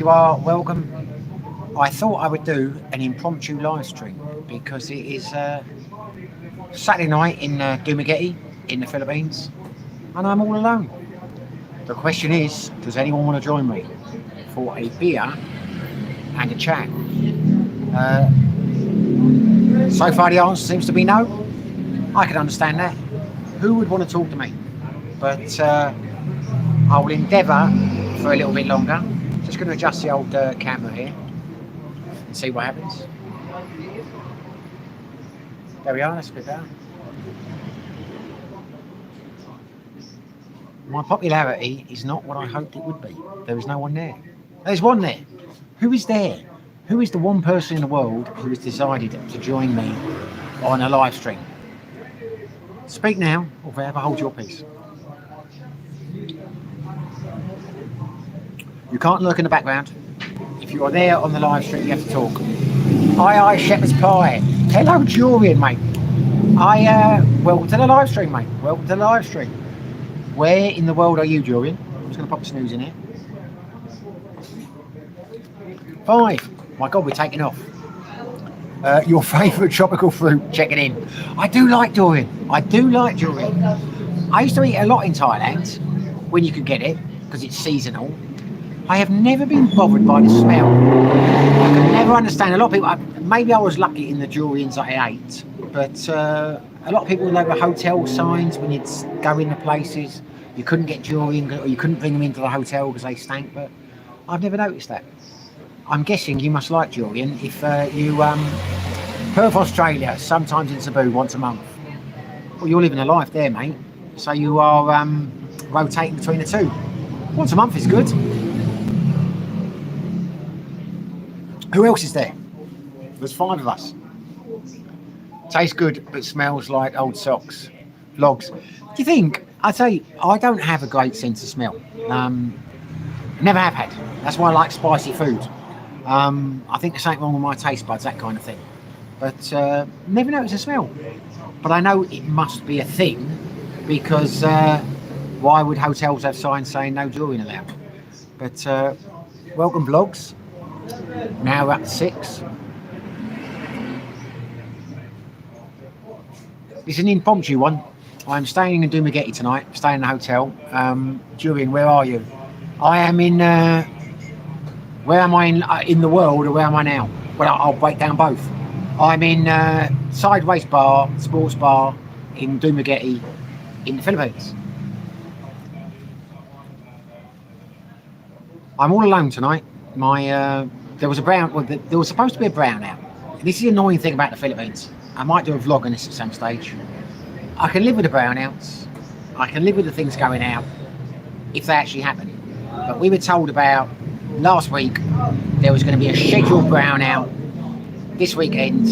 You are welcome. I thought I would do an impromptu live stream because it is Saturday night in Dumaguete in the Philippines and I'm all alone. The question is, does anyone want to join me for a beer and a chat? Uh, so far the answer seems to be no. I can understand that. Who would want to talk to me? But I will endeavour for a little bit longer. Just going to adjust the old camera here and see what happens. There we are, that's a bit better. My popularity is not what I hoped it would be. There is no one there. There's one there. Who is there? Who is the one person in the world who has decided to join me on a live stream? Speak now, or forever hold your peace. You can't lurk in the background. If you are there on the live stream, you have to talk. Aye, shepherd's pie. Hello, Jurian, mate. Welcome to the live stream, mate. Welcome to the live stream. Where in the world are you, Jurian? I'm just going to pop a snooze in here. 5. My God, we're taking off. Your favourite tropical fruit, check it in. I do like durian. I do like durian. I used to eat a lot in Thailand when you could get it because it's seasonal. I have never been bothered by the smell. I can never understand. A lot of people, maybe I was lucky in the durians I ate, but a lot of people, they were hotel signs when you'd go into places. You couldn't get durian or you couldn't bring them into the hotel because they stank, but I've never noticed that. I'm guessing you must like durian if you Perth, Australia, sometimes in Cebu once a month. Well, you're living a life there, mate. So you are rotating between the two. Once a month is good. Who else is there? There's 5 of us. Tastes good, but smells like old socks. Vlogs. Do you think? I'd say I don't have a great sense of smell. Never have had. That's why I like spicy food. I think there's something wrong with my taste buds, that kind of thing. But never noticed a smell. But I know it must be a thing because why would hotels have signs saying no durian allowed? But welcome, vlogs. Now we're up to 6. It's an impromptu one. I'm staying in Dumaguete tonight, staying in a hotel. Julian, where are you? I am in, where am I in the world, or where am I now? Well, I'll break down both. I'm in Sideways Bar, sports bar in Dumaguete in the Philippines. I'm all alone tonight. There was supposed to be a brownout. This is the annoying thing about the Philippines. I might do a vlog on this at some stage. I can live with the brownouts. I can live with the things going out if they actually happen. But we were told about last week there was going to be a scheduled brownout this weekend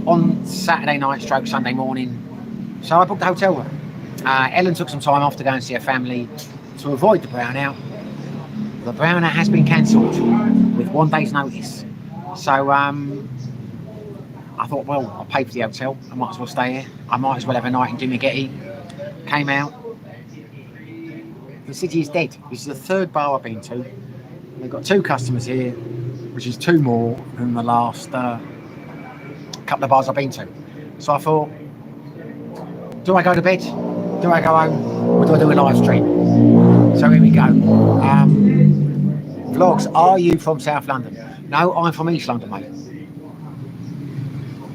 on Saturday night stroke Sunday morning. So I booked a hotel room. Ellen took some time off to go and see her family to avoid the brownout. The brownout has been cancelled with 1 day's notice. So I thought, well, I'll pay for the hotel. I might as well stay here. I might as well have a night in Dumaguete. Came out. The city is dead. This is the 3rd bar I've been to. They've got 2 customers here, which is 2 more than the last couple of bars I've been to. So I thought, do I go to bed? Do I go home? Or do I do a live stream? So here we go. Vlogs, are you from South London? No, I'm from East London, mate.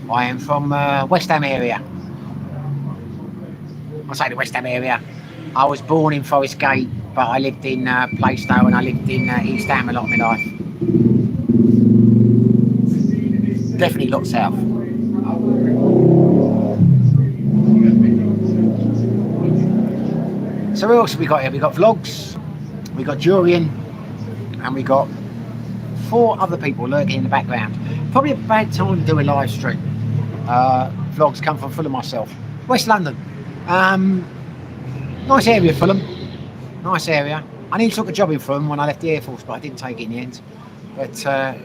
I am from West Ham area. I say the West Ham area. I was born in Forest Gate, but I lived in Plaistow and I lived in East Ham a lot of my life. Definitely a lot south. So what else have we got here? We got vlogs, we got Jurian, and we got 4 other people lurking in the background. Probably a bad time to do a live stream. Vlogs come from Fulham myself. West London. Nice area, Fulham. Nice area. I nearly took a job in Fulham when I left the Air Force, but I didn't take it in the end. But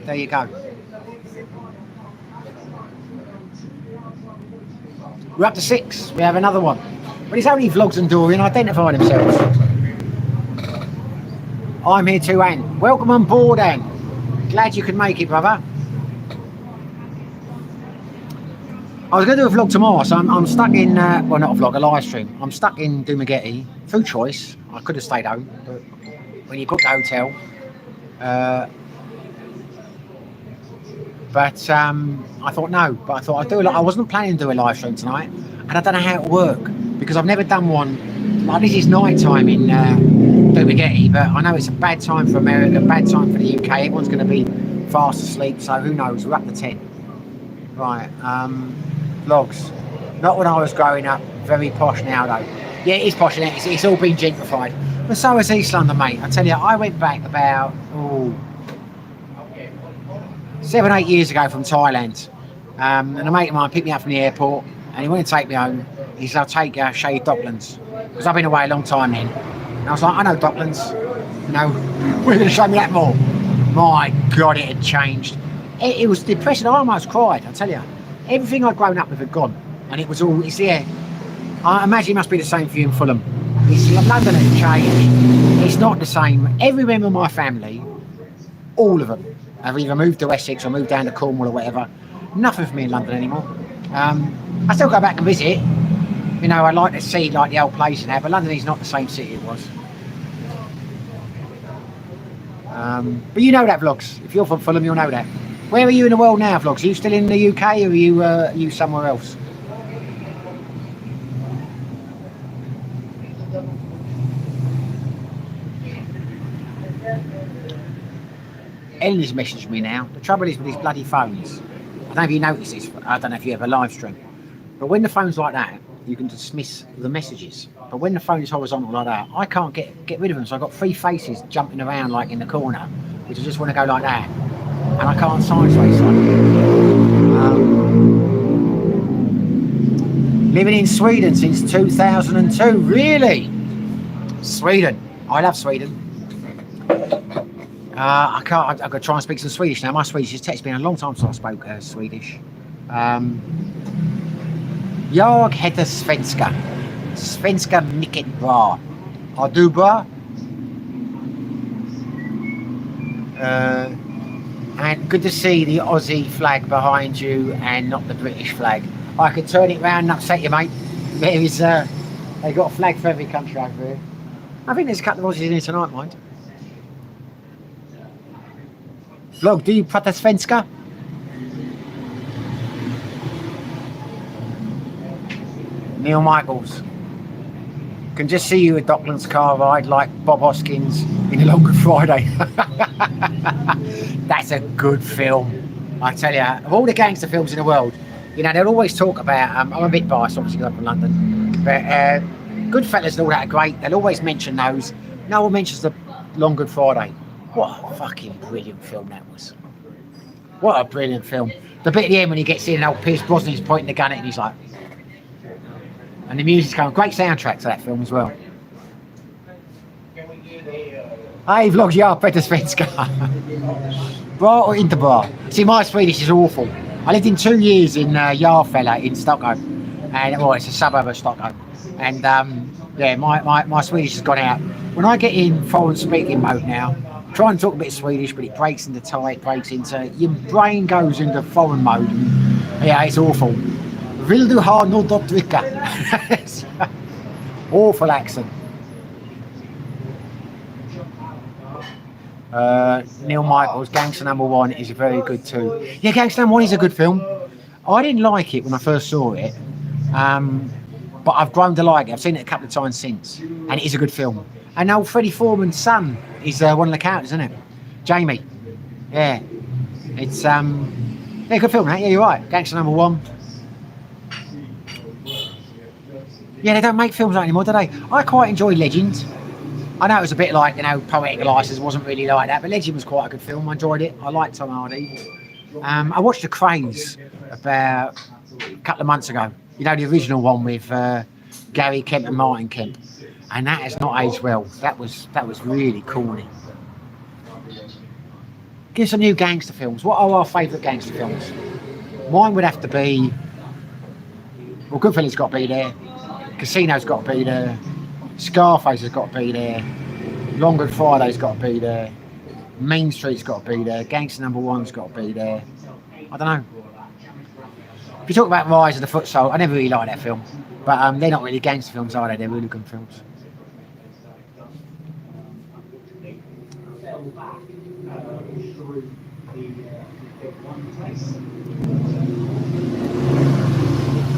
there you go. We're up to 6. We have another one. But it's only vlogs and Dorian identify themselves. I'm here too, Anne. Welcome on board, Anne. Glad you could make it, brother. I was going to do a vlog tomorrow, so I'm stuck in, well, not a vlog, a live stream. I'm stuck in Dumaguete through choice. I could have stayed home, but when you book the hotel, but I thought no. But I thought I'd do I wasn't planning to do a live stream tonight, and I don't know how it'll work because I've never done one. Like, this is night time in Dumaguete, but I know it's a bad time for America, bad time for the UK. Everyone's going to be fast asleep, so who knows? We're up to 10. Right. Vlogs. Not when I was growing up. Very posh now though. Yeah, it is posh, isn't it? It's all been gentrified. But so is East London, mate. I tell you, I went back about 7-8 years ago from Thailand. And a mate of mine picked me up from the airport and he wanted to take me home. He said, I'll take you, show you Docklands. Because I've been away a long time then. And I was like, I know Docklands. You know, we're going to show me that more. My God, it had changed. It was depressing. I almost cried, I tell you. Everything I'd grown up with had gone, and it's there. I imagine it must be the same for you in Fulham. London has changed. It's not the same. Every member of my family, all of them, have either moved to Essex or moved down to Cornwall or whatever. Nothing for me in London anymore. I still go back and visit. You know, I like to see like the old places now, but London is not the same city it was. But you know that, Vlogs. If you're from Fulham, you'll know that. Where are you in the world now, Vlogs? Are you still in the UK or are you somewhere else? Ellie's messaged me now. The trouble is with these bloody phones. I don't know if you notice this, I don't know if you ever live stream. But when the phone's like that, you can dismiss the messages. But when the phone is horizontal like that, I can't get rid of them. So I've got 3 faces jumping around like in the corner, which I just want to go like that. And I can't sideways. Living in Sweden since 2002. Really? Sweden. I love Sweden. I've got to try and speak some Swedish now. My Swedish it's been a long time since I spoke Swedish. Jag heter svenska. Svenska mycket bra. Har du bra? And good to see the Aussie flag behind you and not the British flag. I could turn it round and upset you, mate. There is, they've got a flag for every country over here. I think there's a couple of Aussies in here tonight, mind. Vlog, do you prata svenska? Neil Michaels. Can just see you at Docklands car ride like Bob Hoskins in A Long Good Friday. That's a good film. I tell you, of all the gangster films in the world, you know, they'll always talk about, I'm a bit biased obviously because I'm from London, but Goodfellas and all that are great. They'll always mention those. No one mentions The Long Good Friday. What a fucking brilliant film that was. What a brilliant film. The bit at the end when he gets in and old Pierce Brosnan's pointing the gun at him, he's like, and the music's going, great soundtrack to that film as well. Hey Vlogs, ja, Peter Svenska. Bra or inte bra? See, my Swedish is awful. I lived in 2 years in Järfälla in Stockholm. And, well, it's a suburb of Stockholm. And, yeah, my Swedish has gone out. When I get in foreign speaking mode now, try and talk a bit of Swedish, but it breaks into Thai, it breaks into, your brain goes into foreign mode. And, yeah, it's awful. Vill du ha något att dricka? Awful accent. Neil Michaels, Gangster #1 is very good too. Yeah, Gangster #1 is a good film. I didn't like it when I first saw it, but I've grown to like it. I've seen it a couple of times since, and it is a good film. And old Freddie Foreman's son is one of the characters, isn't it? Jamie. Yeah. It's yeah, good film, right? Yeah, you're right. Gangster #1. Yeah, they don't make films like anymore, do they? I quite enjoy Legend. I know it was a bit like, you know, Poetic License wasn't really like that, but Legend was quite a good film. I enjoyed it. I liked Tom Hardy. I watched The Cranes about a couple of months ago. You know, the original one with Gary Kemp and Martin Kemp. And that has not aged well. That was really corny. Give us some new gangster films. What are our favourite gangster films? Mine would have to be, well, Goodfellas has got to be there. Casino's got to be there. Scarface has got to be there. Long Good Friday's got to be there. Main Street's got to be there. Gangster Number One's got to be there. I don't know. If you talk about Rise of the Foot Soldier, I never really liked that film. But they're not really gangster films, are they? They're really good films.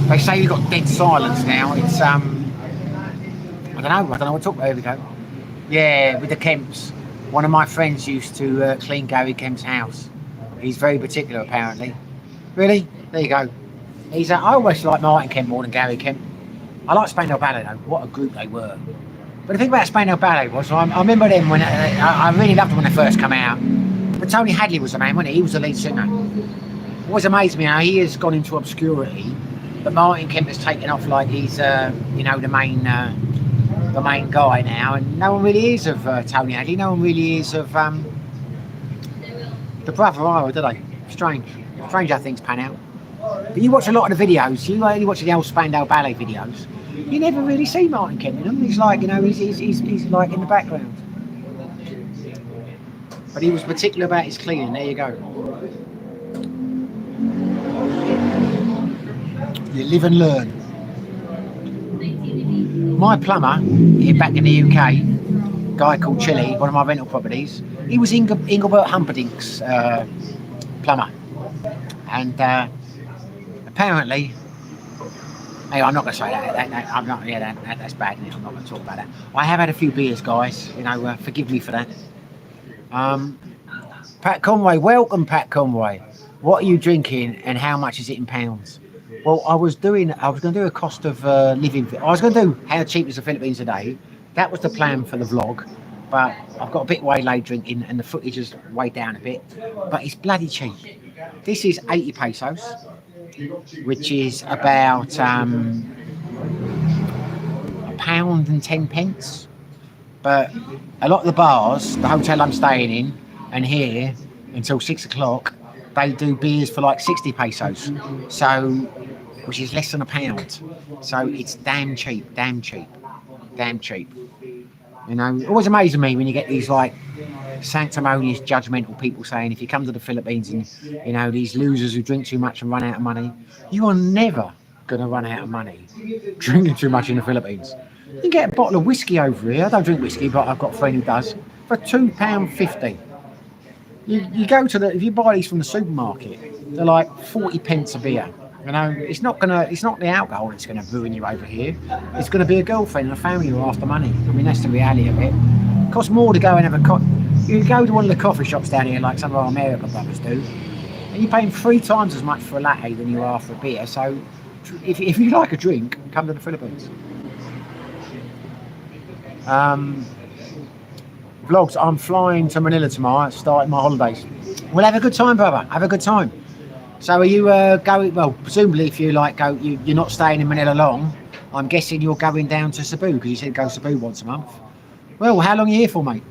They say you've got dead silence now. It's I don't know what to talk about. Here we go. Yeah, with the Kemps. One of my friends used to clean Gary Kemp's house. He's very particular, apparently. Really? There you go. He's. I always like Martin Kemp more than Gary Kemp. I like Spandau Ballet though. What a group they were. But the thing about Spandau Ballet was, I remember them when I really loved them when they first came out. But Tony Hadley was the man, wasn't he? He was the lead singer. It always amazed me how he has gone into obscurity, but Martin Kemp has taken off like he's, you know, the main guy now, and no one really is of Tony Hadley. No one really is of the brother either, do they? Strange how things pan out. But you watch a lot of the videos. You only watch the old Spandau Ballet videos. You never really see Martin Kemp in them. He's like, you know, he's like in the background. But he was particular about his cleaning. There you go. You live and learn. My plumber here back in the UK, guy called Chili, one of my rental properties, he was Engelbert Humperdinck's plumber. And apparently, hey, I'm not going to say that. I'm not. Yeah, that's bad. I'm not going to talk about that. I have had a few beers, guys. You know, forgive me for that. Pat Conway, welcome, Pat Conway. What are you drinking, and how much is it in pounds? Well, I was going to do a cost of living. I was going to do how cheap is the Philippines today. That was the plan for the vlog, but I've got a bit waylaid drinking, and the footage is way down a bit. But it's bloody cheap. This is 80 pesos, which is about £1.10. But a lot of the bars, the hotel I'm staying in, and here until 6 o'clock, they do beers for like 60 pesos. So, which is less than £1. So it's damn cheap. You know, it always amazes me when you get these like sanctimonious, judgmental people saying if you come to the Philippines and, you know, these losers who drink too much and run out of money, you are never going to run out of money drinking too much in the Philippines. You can get a bottle of whiskey over here. I don't drink whiskey, but I've got a friend who does, for £2.50. You go to if you buy these from the supermarket, they're like 40 pence a beer. You know, it's not the alcohol that's gonna ruin you over here. It's gonna be a girlfriend and a family who are after money. I mean, that's the reality of it. It costs more to go and have you go to one of the coffee shops down here like some of our American brothers do, and you're paying 3 times as much for a latte than you are for a beer. So if you like a drink, come to the Philippines. Vlogs, I'm flying to Manila tomorrow, starting my holidays. Well, have a good time, brother. Have a good time. So are you going, well, presumably if you like you're not staying in Manila long, I'm guessing you're going down to Cebu, because you said go to Cebu once a month. Well, how long are you here for, mate?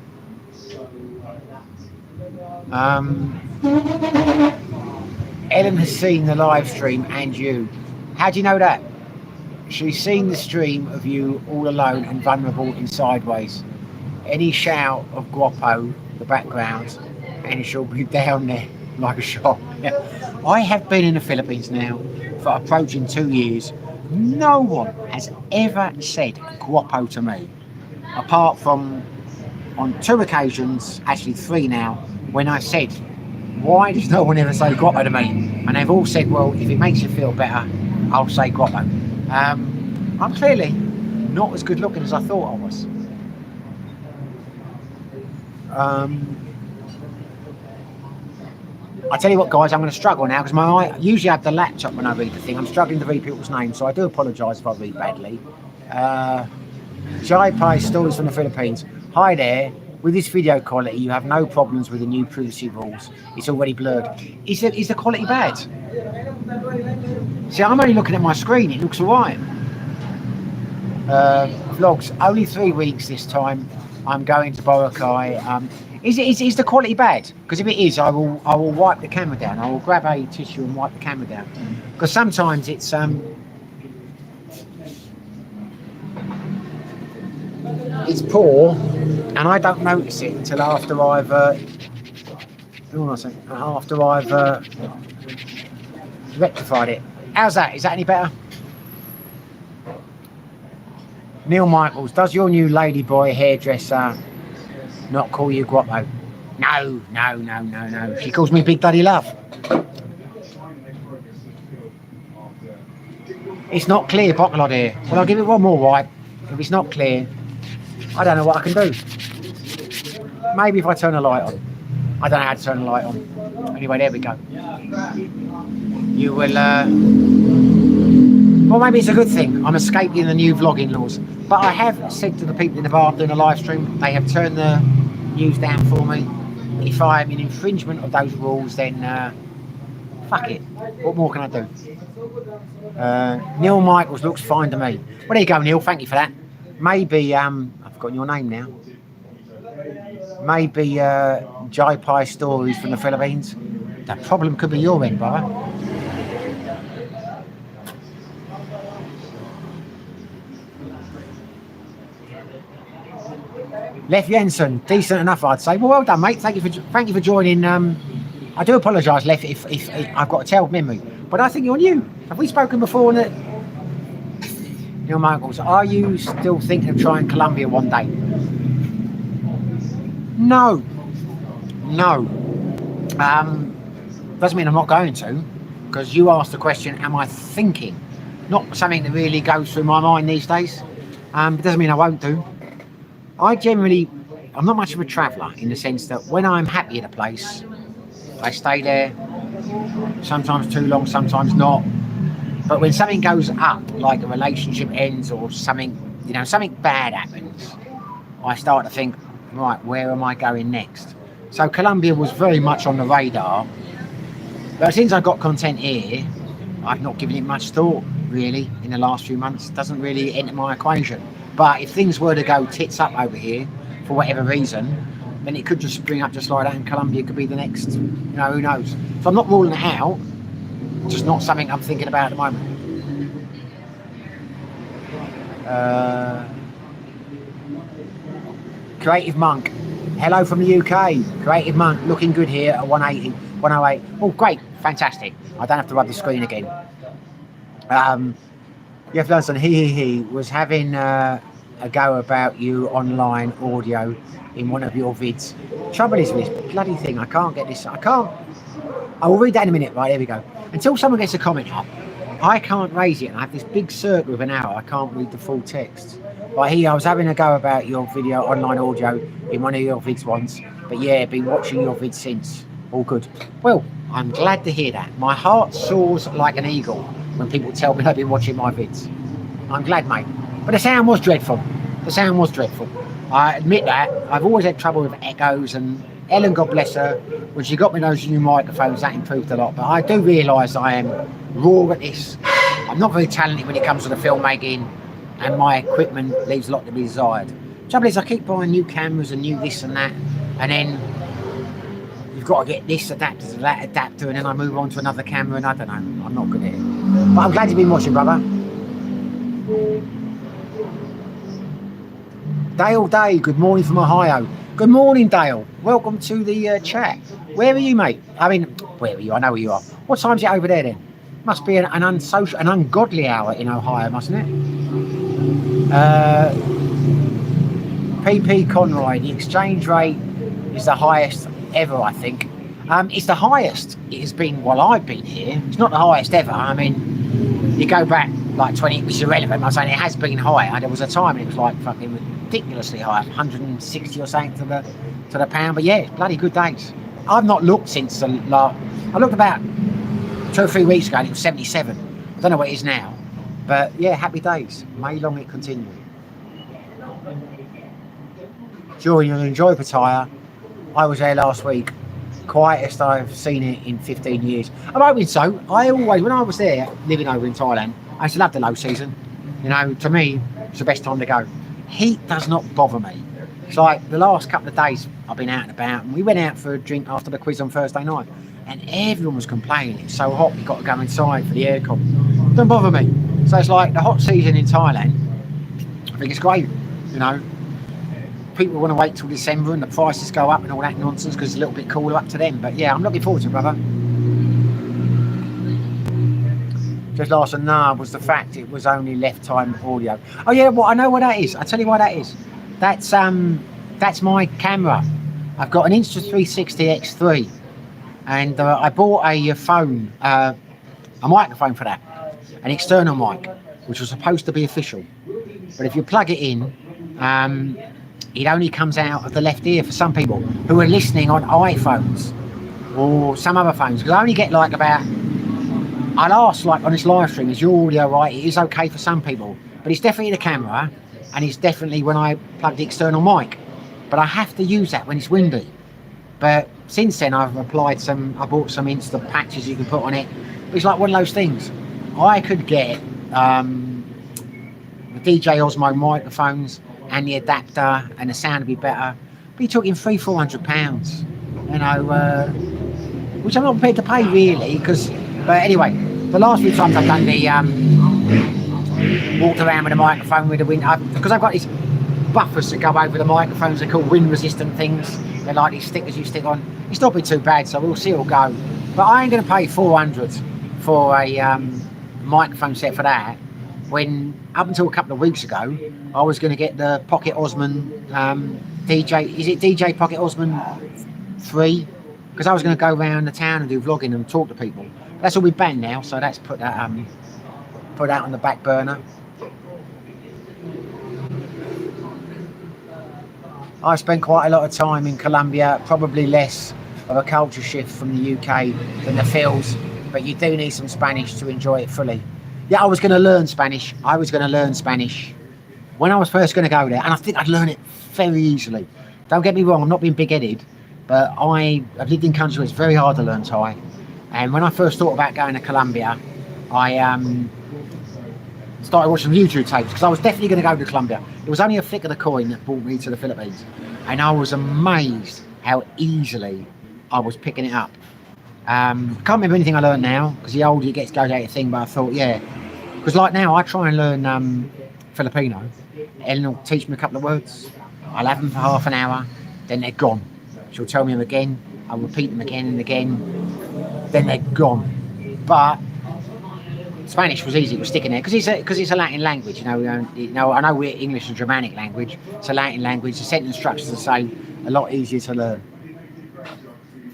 Ellen has seen the live stream and you. How do you know that? She's seen the stream of you all alone and vulnerable in Sideways. Any shout of Guapo, the background, and she'll be down there like a shot. Yeah. I have been in the Philippines now for approaching 2 years. No one has ever said Guapo to me, apart from on 2 occasions, actually 3 now, when I said, why does no one ever say Guapo to me? And they've all said, well, if it makes you feel better, I'll say Guapo. I'm clearly not as good looking as I thought I was. I tell you what, guys, I'm going to struggle now because I usually have the laptop when I read the thing. I'm struggling to read people's names, so I do apologise if I read badly. Jai Pai, Stories from the Philippines. Hi there. With this video quality, you have no problems with the new privacy rules. It's already blurred. Is the quality bad? See, I'm only looking at my screen. It looks all right. Vlogs, only 3 weeks this time. I'm going to Boracay. Is the quality bad? Because if it is, I will wipe the camera down. I will grab a tissue and wipe the camera down. Because sometimes it's it's poor, and I don't notice it until after I've rectified it. How's that? Is that any better? Neil Michaels, does your new ladyboy hairdresser not call you Guapo? No. She calls me Big Daddy Love. It's not clear, Bockelod here. Well, I'll give it one more wipe. If it's not clear, I don't know what I can do. Maybe if I turn the light on. I don't know how to turn the light on. Anyway, there we go. You will, well, maybe it's a good thing. I'm escaping the new vlogging laws. But I have said to the people in the bar doing a live stream, they have turned the news down for me. If I am in infringement of those rules, then fuck it. What more can I do? Neil Michaels looks fine to me. Well, there you go, Neil. Thank you for that. Maybe, I've forgotten your name now. Maybe Jai Pai Stories from the Philippines. The problem could be your end, brother. Leif Jensen, decent enough, I'd say. Well done, mate. Thank you for joining. I do apologise, Leif, if I've got a terrible memory, but I think you're new. Have we spoken before? Neil Michaels, are you still thinking of trying Colombia one day? No. Doesn't mean I'm not going to, because you asked the question, am I thinking? Not something that really goes through my mind these days. It doesn't mean I won't do. I'm not much of a traveller in the sense that when I'm happy at a place, I stay there, sometimes too long, sometimes not. But when something goes up, like a relationship ends or something, something bad happens, I start to think, right, where am I going next? So Colombia was very much on the radar. But since I got content here, I've not given it much thought, really, in the last few months. It doesn't really enter my equation. But if things were to go tits up over here, for whatever reason, then it could just spring up just like that, and Colombia could be the next, who knows. So I'm not ruling it out, just not something I'm thinking about at the moment. Creative Monk, hello from the UK. Creative Monk, looking good here at 180, 108. Oh, great, fantastic. I don't have to rub the screen again. Jeff Lunson, he was having a go about you online audio in one of your vids. Trouble is with this bloody thing, I can't get this. I will read that in a minute. Right, there we go. Until someone gets a comment up, I can't raise it, and I have this big circle of an arrow. I can't read the full text. But I was having a go about your video online audio in one of your vids once. But yeah, been watching your vids since. All good. Well, I'm glad to hear that. My heart soars like an eagle when people tell me they've been watching my vids. I'm glad, mate. But the sound was dreadful. I admit that. I've always had trouble with echoes, and Ellen, God bless her, when she got me those new microphones, that improved a lot. But I do realise I am raw at this. I'm not very talented when it comes to the filmmaking, and my equipment leaves a lot to be desired. Trouble is, I keep buying new cameras and new this and that, and then you've got to get this adapter to that adapter, and then I move on to another camera, and I don't know, I'm not good at it. But I'm glad you've been watching, brother. Dale Day, good morning from Ohio. Good morning, Dale. Welcome to the chat. Where are you, mate? I mean, where are you? I know where you are. What time's it over there then? Must be an unsocial, an ungodly hour in Ohio, mustn't it? PP Conroy, the exchange rate is the highest ever, I think. It's the highest it has been while I've been here. It's not the highest ever. I mean, you go back like 20, it's irrelevant. I'm saying it has been higher. There was a time it was like fucking ridiculously high, 160 or something to the pound. But yeah, it's bloody good days. I've not looked since the last. I looked about 2 or 3 weeks ago and it was 77. I don't know what it is now. But yeah, happy days. May long it continue. Sure, you'll enjoy Pattaya. I was there last week. Quietest I've seen it in 15 years. I'm hoping so. I always, when I was there, living over in Thailand, I used to love the low season. To me, it's the best time to go. Heat does not bother me. It's like the last couple of days I've been out and about, and we went out for a drink after the quiz on Thursday night, and everyone was complaining it's so hot, you've got to go inside for the aircon. Don't bother me. So it's like the hot season in Thailand, I think it's great, people want to wait till December and the prices go up and all that nonsense because it's a little bit cooler, up to them. But yeah, I'm looking forward to it, brother. Just last and was the fact it was only left time audio. Oh yeah, well I know what that is. I tell you what that is. That's my camera. I've got an Insta360 X3, and I bought a phone, a microphone for that, an external mic, which was supposed to be official. But if you plug it in, it only comes out of the left ear for some people who are listening on iPhones or some other phones. Because I only get like about. I'll ask, like on this live stream, is your audio right? It is okay for some people, but it's definitely the camera, and it's definitely when I plug the external mic. But I have to use that when it's windy. But since then, I bought some Insta patches you can put on it. It's like one of those things. I could get the DJ Osmo microphones and the adapter, and the sound would be better. But you're talking £300-400, you know, which I'm not prepared to pay really, because. But anyway, the last few times I've done the walked around with a microphone with the wind, because I've got these buffers that go over the microphones. They're called wind resistant things. They're like these stickers you stick on. It's not been too bad, so we'll see it'll go. But I ain't going to pay 400 for a microphone set for that. When up until a couple of weeks ago, I was going to get the Pocket Osman DJ. Is it DJ Pocket Osman 3? Because I was going to go around the town and do vlogging and talk to people. That's all been banned now, so that's put that on the back burner. I spent quite a lot of time in Colombia, probably less of a culture shift from the UK than the feels, but you do need some Spanish to enjoy it fully. Yeah, I was going to learn Spanish. When I was first going to go there, and I think I'd learn it very easily. Don't get me wrong, I'm not being big-headed, but I've lived in countries where it's very hard to learn Thai. And when I first thought about going to Colombia, I started watching YouTube tapes, because I was definitely going to go to Colombia. It was only a flick of the coin that brought me to the Philippines. And I was amazed how easily I was picking it up. Can't remember anything I learned now, because the older you get, goes out of thing, but I thought, yeah. Because like now, I try and learn Filipino. Ellen will teach me a couple of words. I'll have them for half an hour, then they're gone. She'll tell me them again. I'll repeat them again and again. Then they're gone. But Spanish was easy, it was sticking there, because it's a Latin language. You know, I know we're English and Germanic language. It's a Latin language. The sentence structure's the same. A lot easier to learn.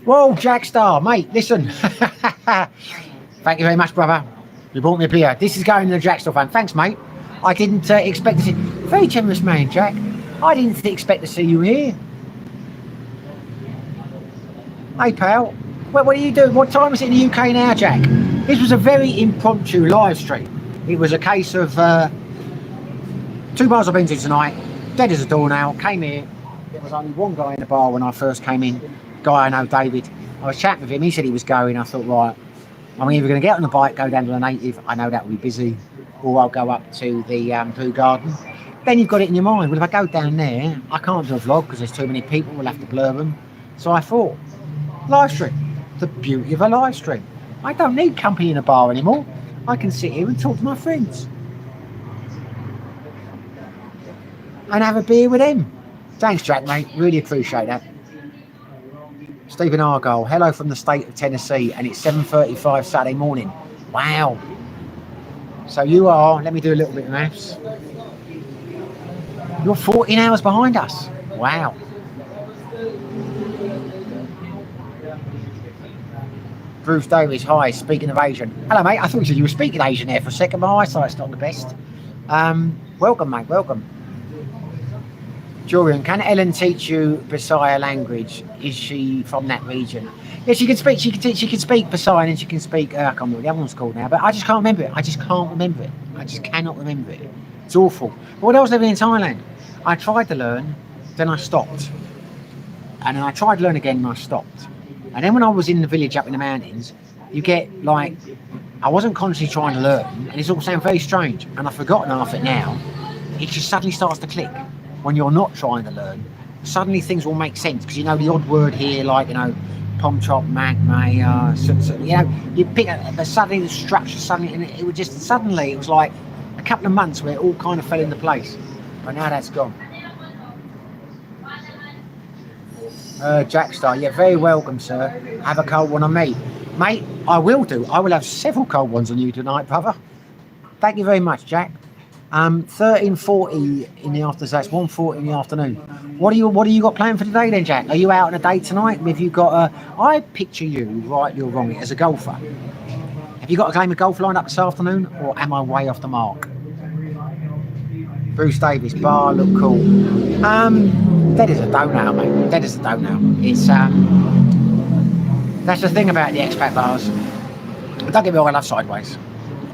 Whoa, Jack Star, mate, listen. Thank you very much, brother. You bought me a beer. This is going to the Jack Star fan. Thanks, mate. I didn't expect to see. Very generous man, Jack. I didn't expect to see you here. Hey, pal. What are you doing? What time is it in the UK now, Jack? This was a very impromptu live stream. It was a case of 2 bars I've been to tonight, dead as a doornail, came here. There was only one guy in the bar when I first came in, guy I know, David. I was chatting with him, he said he was going. I thought, right, I'm either going to get on the bike, go down to the Native, I know that will be busy, or I'll go up to the Blue Garden. Then you've got it in your mind, well, if I go down there, I can't do a vlog because there's too many people, we'll have to blur them. So I thought, live stream. The beauty of a live stream. I don't need company in a bar anymore. I can sit here and talk to my friends and have a beer with them. Thanks, Jack, mate. Really appreciate that. Stephen Argyle, hello from the state of Tennessee, and it's 7:35 Saturday morning. Wow. So you are, let me do a little bit of maths. You're 14 hours behind us. Wow. Bruce Davies, hi, speaking of Asian. Hello, mate. I thought you were speaking Asian there for a second. My eyesight's not the best. Welcome, mate. Welcome. Julian, can Ellen teach you Bisaya language? Is she from that region? Yeah, she can speak. She can speak Bisaya, and she can speak. I can't remember what the other one's called now, but I just can't remember it. I just cannot remember it. It's awful. But when I was living in Thailand, I tried to learn, then I stopped, and then I tried to learn again, and I stopped. And then when I was in the village up in the mountains, you get like, I wasn't consciously trying to learn, and it's all sound very strange, and I've forgotten half it now. It just suddenly starts to click when you're not trying to learn. Suddenly things will make sense, because you know the odd word here, like, you know, pom chop, magmay, you know, you pick up, but suddenly the structure, and it was just, suddenly it was like a couple of months where it all kind of fell into place. But now that's gone. Jackstar, you're very welcome, sir. Have a cold one on me. Mate, I will do. I will have several cold ones on you tonight, brother. Thank you very much, Jack. 13:40 in the afternoon, so that's 1:40 in the afternoon. What do you got planned for today then, Jack? Are you out on a date tonight? Have you got I picture you, rightly or wrongly, as a golfer. Have you got a game of golf lined up this afternoon, or am I way off the mark? Bruce Davis, bar, look cool. That is a donut, mate. That is a donut. It's that's the thing about the expat bars. Don't get me wrong, I love sideways.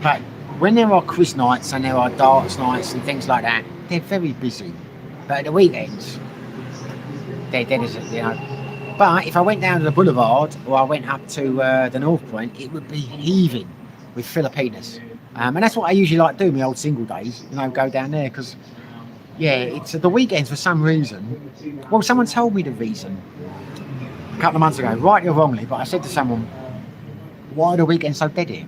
But when there are quiz nights and there are darts nights and things like that, they're very busy. But at the weekends, they're dead as you know. But if I went down to the boulevard or I went up to the North Point, it would be heaving with Filipinas. And that's what I usually like to do, my old single days, you know, go down there because, yeah, it's the weekends for some reason. Well, someone told me the reason a couple of months ago, rightly or wrongly, but I said to someone, why are the weekends so dead here?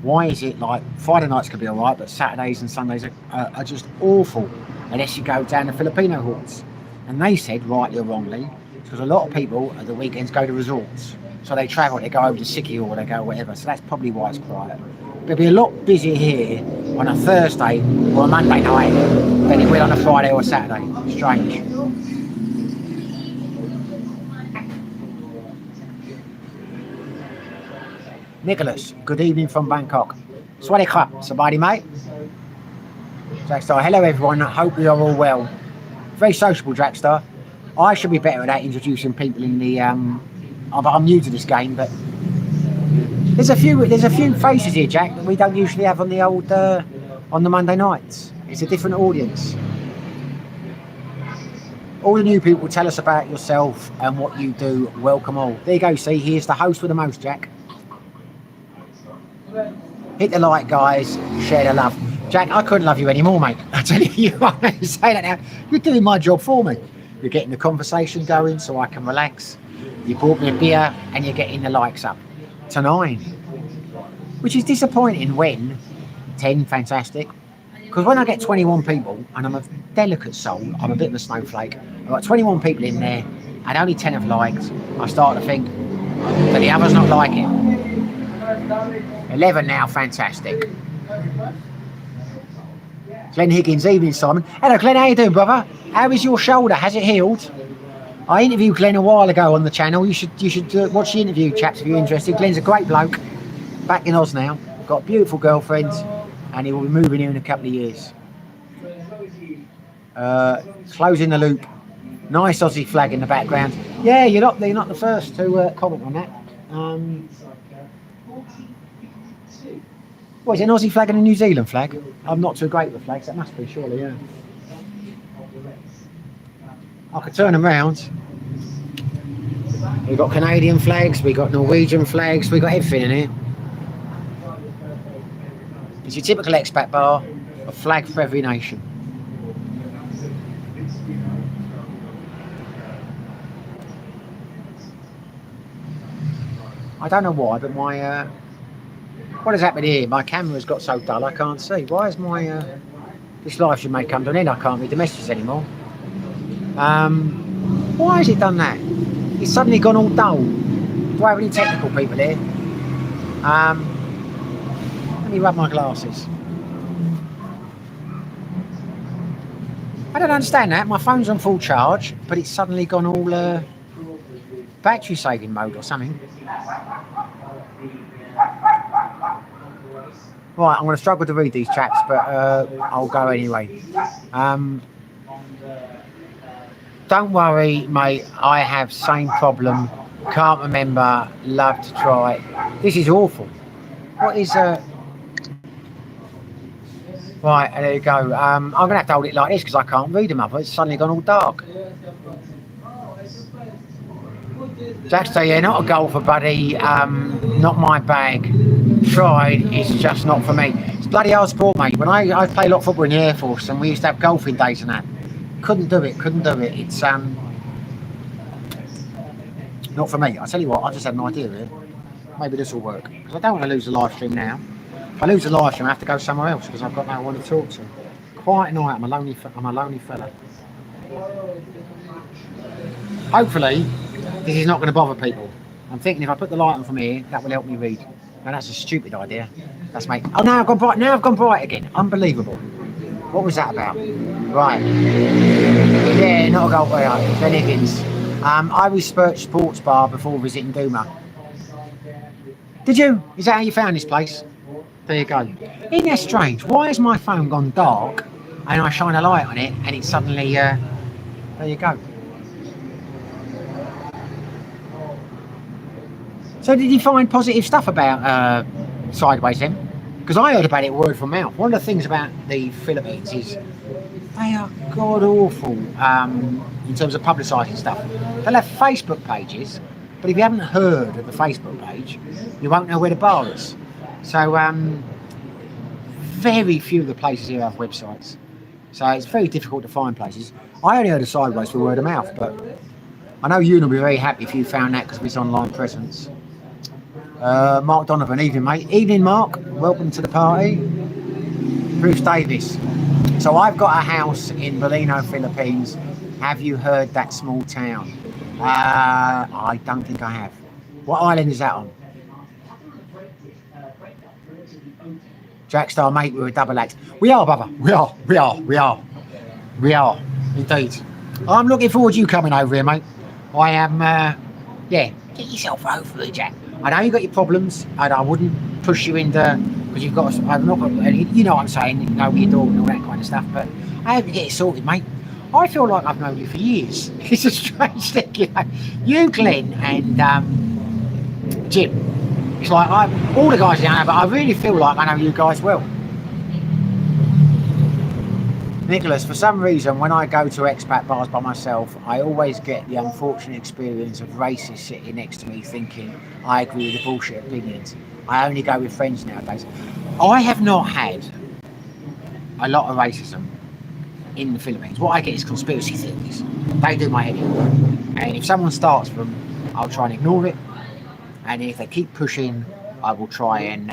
Why is it like Friday nights can be all right, but Saturdays and Sundays are just awful unless you go down the Filipino halls? And they said, rightly or wrongly, because a lot of people at the weekends go to resorts. So they travel, they go over to Siki or they go whatever. So that's probably why it's quiet. It'll be a lot busier here on a Thursday or a Monday night than it will on a Friday or a Saturday. Strange. Nicholas, good evening from Bangkok. Swaddy krap, sabadi mate. Dragstar, hello everyone, I hope you are all well. Very sociable, Dragstar. I should be better at that, introducing people in the I'm new to this game, but there's a few faces here, Jack, that we don't usually have on the old on the Monday nights. It's a different audience. All the new people tell us about yourself and what you do. Welcome all. There you go, see, here's the host with the most, Jack. Hit the like, guys, share the love. Jack, I couldn't love you anymore, mate. I tell you, I say that now. You're doing my job for me. You're getting the conversation going so I can relax. You bought me a beer and you're getting the likes up to 9, which is disappointing when 10, fantastic. Because when I get 21 people, and I'm a delicate soul, I'm a bit of a snowflake, I've got 21 people in there and only 10 have liked, I start to think that the others not like it. 11 now, fantastic. Glenn Higgins, evening Simon. Hello Glenn, how you doing, brother? How is your shoulder? Has it healed? I interviewed Glenn a while ago on the channel. You should watch the interview, chaps, if you're interested. Glenn's a great bloke, back in Oz now, got a beautiful girlfriend, and he will be moving here in a couple of years. Closing the loop. Nice Aussie flag in the background. Yeah, you're not the first to comment on that. What is it, an Aussie flag and a New Zealand flag? I'm not too great with flags, that must be, surely, yeah. I could turn them round. We've got Canadian flags, we've got Norwegian flags, we've got everything in here. It's your typical expat bar, a flag for every nation. I don't know why, but my what has happened here? My camera's got so dull I can't see. Why is my this live should may come to an end? I can't read the messages anymore. Why has it done that? It's suddenly gone all dull. Do I have any technical people here? Let me rub my glasses. I don't understand that. My phone's on full charge, but it's suddenly gone all battery saving mode or something. Right, I'm going to struggle to read these chats, but I'll go anyway. Don't worry, mate. I have same problem. Can't remember. Love to try. This is awful. What is Right, there you go. I'm going to have to hold it like this because I can't read them up. It's suddenly gone all dark. Jackster, yeah, not a golfer, buddy. Not my bag. Tried, it's just not for me. It's bloody hard sport, mate. When I play a lot of football in the Air Force and we used to have golfing days and that. Couldn't do it. It's not for me. I tell you what, I just had an idea here. Maybe this will work. Because I don't want to lose the live stream now. If I lose the live stream, I have to go somewhere else because I've got no one to talk to. Quiet night, I'm a lonely fella. Hopefully, This is not going to bother people. I'm thinking if I put the light on from here, that will help me read. Now that's a stupid idea. That's mate. Oh, now I've gone bright. Now I've gone bright again. Unbelievable. What was that about? Right. Yeah, not a goal player. Ben Higgins. I researched sports bar before visiting Duma. Did you? Is that how you found this place? There you go. Isn't that strange? Why has my phone gone dark and I shine a light on it and it suddenly, there you go. So did you find positive stuff about Sideways then? Because I heard about it word from mouth. One of the things about the Philippines is they are god awful in terms of publicising stuff. They'll have Facebook pages, but if you haven't heard of the Facebook page, you won't know where the bar is. So very few of the places here have websites. So it's very difficult to find places. I only heard of Sideways through word of mouth, but I know you'll be very happy if you found that because of its online presence. Mark Donovan, evening mate. Evening Mark, welcome to the party. Bruce Davis. So I've got a house in Belino, Philippines. Have you heard that small town? I don't think I have. What island is that on? Jackstar mate, we're a double act. We are, Bubba. We are. Indeed. I'm looking forward to you coming over here, mate. I am, yeah, get yourself over here, Jack. I know you've got your problems, and I wouldn't push you into, because you've got, I've not got, you know what I'm saying, you know, your dog and all that kind of stuff, but I hope you get it sorted, mate. I feel like I've known you for years. It's a strange thing, you know. You, Glenn, and Jim. It's like, all the guys down there, but I really feel like I know you guys well. Nicholas, for some reason, when I go to expat bars by myself, I always get the unfortunate experience of racists sitting next to me thinking I agree with the bullshit opinions. I only go with friends nowadays. I have not had a lot of racism in the Philippines. What I get is conspiracy theories. They do my head in. And if someone starts them, I'll try and ignore it. And if they keep pushing, I will try and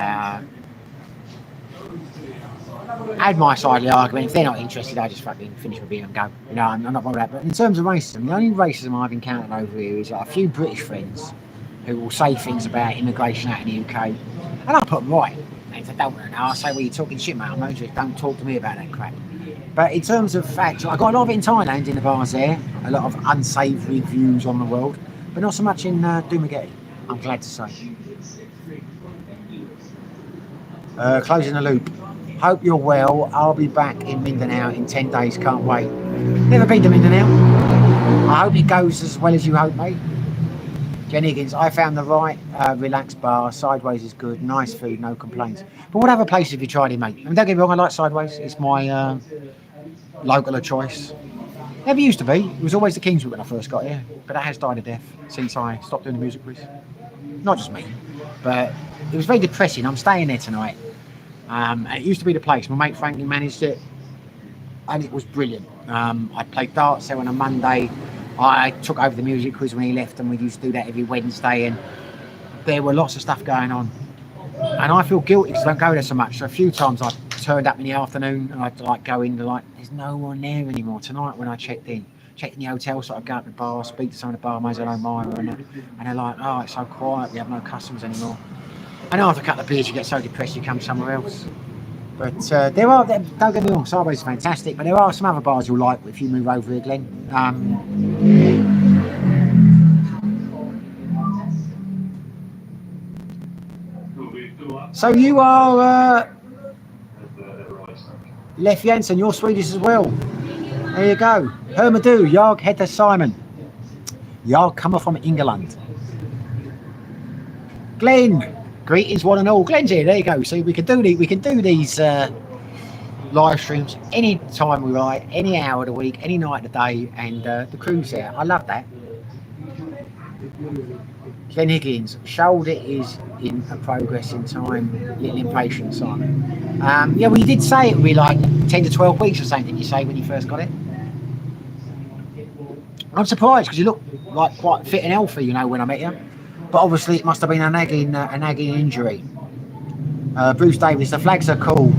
add my side of the argument. If they're not interested, I just fucking finish my beer and go. You know, I'm not bothered with that. But in terms of racism, the only racism I've encountered over here is like a few British friends who will say things about immigration out in the UK, and I put them right. And if I don't want to know, I'll say, well, you're talking shit, mate. I'm not interested. Don't talk to me about that crap. But in terms of facts, I got a lot of it in Thailand, in the bars there. A lot of unsavoury views on the world, but not so much in Dumaguete, I'm glad to say. Closing the loop. Hope you're well. I'll be back in Mindanao in 10 days. Can't wait. Never been to Mindanao. I hope it goes as well as you hope, mate. Jen Higgins, I found the right relaxed bar. Sideways is good. Nice food, no complaints. But what other places have you tried in, mate? I mean, don't get me wrong, I like Sideways. It's my local of choice. Never used to be. It was always the Kingswood when I first got here. But that has died a death since I stopped doing the music quiz. Not just me. But it was very depressing. I'm staying there tonight. It used to be the place. My mate Franklin managed it, and it was brilliant. I played darts there on a Monday. I took over the music quiz when he left, and we used to do that every Wednesday, and there were lots of stuff going on. And I feel guilty because I don't go there so much. So a few times I turned up in the afternoon and I'd like go in, like, there's no one there anymore. Tonight when I checked in the hotel, so I'd go up to the bar, speak to some of the barmaids I don't mind, and they're like, oh, it's so quiet, we have no customers anymore. And after a couple of beers, you get so depressed you come somewhere else. But there are, don't get me wrong, Sideways is fantastic, but there are some other bars you'll like if you move over here, Glenn. So you are Leif Jensen, you're Swedish as well. There you go. Hermadu, jag heter Simon. Jag kommer from England. Glenn. Greetings, one and all. Glenn's here. There you go. See, we can do these live streams any time we like, any hour of the week, any night of the day, and the crew's there. I love that. Glenn Higgins, shoulder is in a progress in time. Little impatient, Simon. Yeah, well, you did say it would be like 10 to 12 weeks or something. Didn't you say when you first got it? I'm surprised because you look like quite fit and healthy, you know, when I met you. But obviously it must have been a nagging injury. Bruce Davis, the flags are cool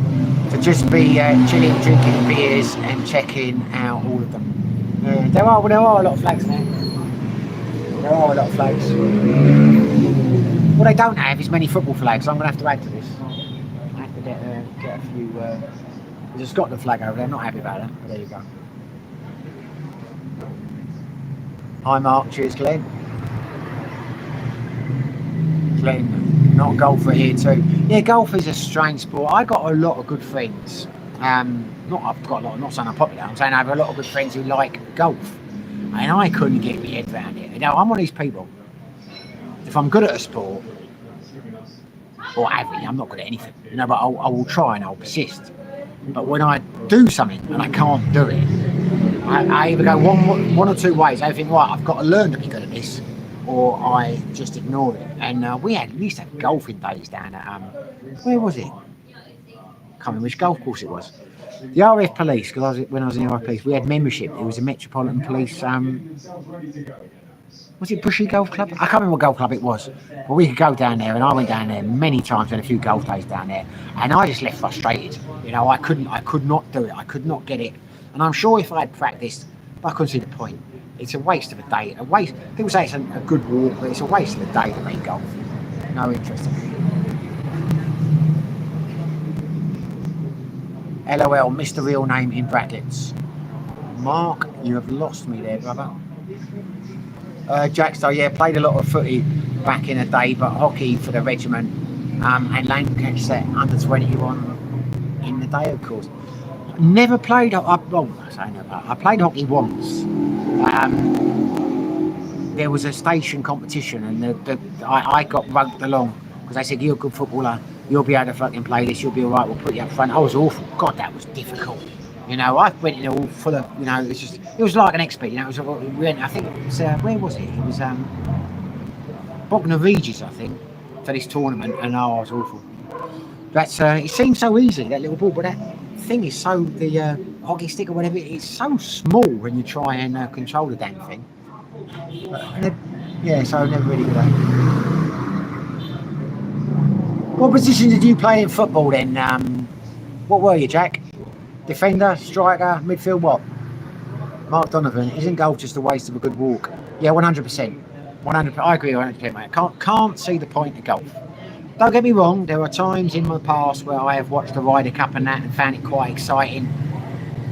to just be chilling, drinking beers and checking out all of them. There are a lot of flags there. There are a lot of flags. What they don't have is many football flags. I'm going to have to add to this. I have to get a few. There's a Scotland flag over there. I'm not happy about that. But there you go. Hi Mark. Cheers, Glenn. Glenn, not golfer here too. Yeah, golf is a strange sport. I got a lot of good friends. I've got a lot. I'm not saying I'm popular. I'm saying I have a lot of good friends who like golf, and I couldn't get my head around it. You know, I'm one of these people. If I'm good at a sport, or average, I'm not good at anything. You know, but I will try and I'll persist. But when I do something and I can't do it, I either go one or two ways. I think, right, I've got to learn to be good at this, or I just ignore it. And we used to have golfing days down at where was it? Can't remember which golf course it was. The RF Police, because when I was in the RF Police, we had membership. It was a Metropolitan Police. Was it Bushy Golf Club? I can't remember what golf club it was. But we could go down there, and I went down there many times, had a few golf days down there, and I just left frustrated. You know, I could not do it. I could not get it. And I'm sure if I had practiced, I couldn't see the point. It's a waste of a day. A waste. People say it's a good walk, but it's a waste of a day to make golf. No interest in it. LOL, Mr. Real Name in brackets. Mark, you have lost me there, brother. Jackstow, yeah, played a lot of footy back in the day, but hockey for the regiment, and Lancaster under 21 in the day, of course. Never played. I played hockey once. There was a station competition, and I got rugged along because they said, "You're a good footballer. You'll be able to fucking play this. You'll be all right. We'll put you up front." I was awful. God, that was difficult. You know, I went in all full of, you know, it was like an Expat, you know, I think it was, where was it? It was Bognor Regis, I think, for this tournament, and I was awful. That's, it seems so easy, that little ball, but that thing is so, the hockey stick or whatever, it's so small when you try and control the damn thing. Yeah, so I never really good at it. What position did you play in football then? What were you, Jack? Defender, striker, midfield, what? Mark Donovan, isn't golf just a waste of a good walk? Yeah, 100%. 100%. I agree 100%, mate. Can't see the point of golf. Don't get me wrong, there are times in my past where I have watched the Ryder Cup and that and found it quite exciting.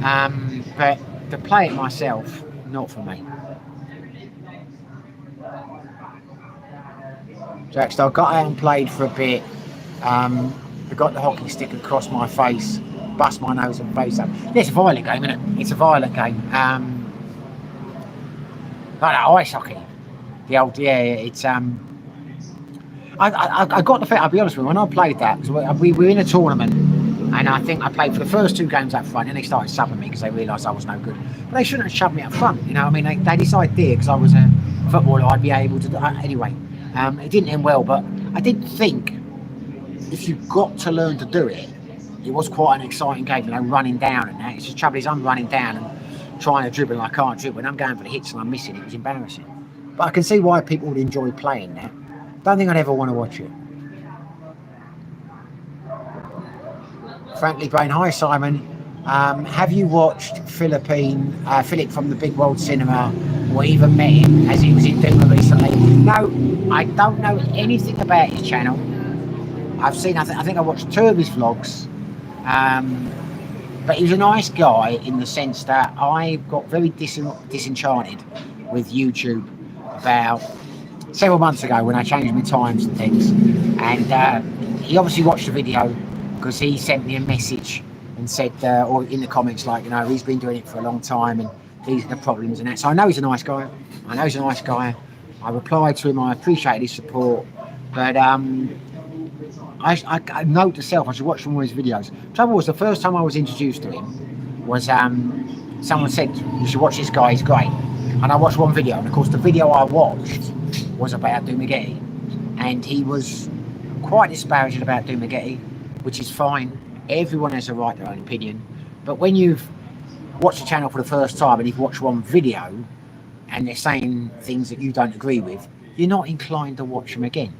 But to play it myself, not for me. Jack, so I got out and played for a bit. I got the hockey stick across my face. Bust my nose and face up. It's a violent game, isn't it? It's a violent game. Ice hockey. The old, yeah, it's I got the fact, I'll be honest with you, when I played that, we were in a tournament, and I think I played for the first two games up front, and they started subbing me because they realised I was no good. But they shouldn't have shoved me up front, you know. I mean, they decided because I was a footballer, I'd be able to do anyway. It didn't end well, but I did think if you've got to learn to do it, it was quite an exciting game, you know, running down and that. It's just trouble is I'm running down and trying to dribble and I can't dribble, and I'm going for the hits and I'm missing it. It's embarrassing. But I can see why people would enjoy playing that. Don't think I'd ever want to watch it. Frankly Brain, hi Simon. Have you watched Philip from the Big World Cinema, or even met him as he was in Dover recently? No, I don't know anything about his channel. I've seen, I think I watched two of his vlogs. But he was a nice guy in the sense that I got very disenchanted with YouTube about several months ago when I changed my times and things. And he obviously watched the video because he sent me a message and said, or in the comments, like, you know, he's been doing it for a long time and these are the problems and that. So I know he's a nice guy. I replied to him, I appreciated his support, but I note to self, I should watch some more of his videos. Trouble was, the first time I was introduced to him was someone said, you should watch this guy, he's great. And I watched one video, and of course the video I watched was about Dumagetti. And he was quite disparaging about Dumagetti, which is fine. Everyone has a right to their own opinion. But when you've watched the channel for the first time and you've watched one video and they're saying things that you don't agree with, you're not inclined to watch them again.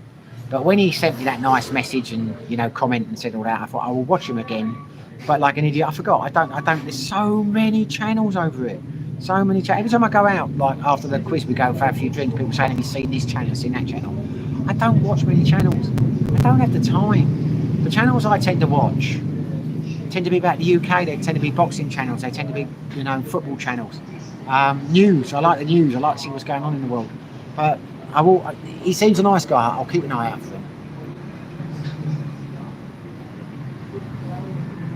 But when he sent me that nice message and, you know, comment and said all that, I thought I will watch him again. But like an idiot, I forgot. I don't. There's so many channels over it. So many channels. Every time I go out, like after the quiz, we go for a few drinks. People saying, "Have you seen this channel? Seen that channel?" I don't watch many channels. I don't have the time. The channels I tend to watch tend to be about the UK. They tend to be boxing channels. They tend to be, you know, football channels. News. I like the news. I like to see what's going on in the world. But I will. He seems a nice guy. I'll keep an eye out for him.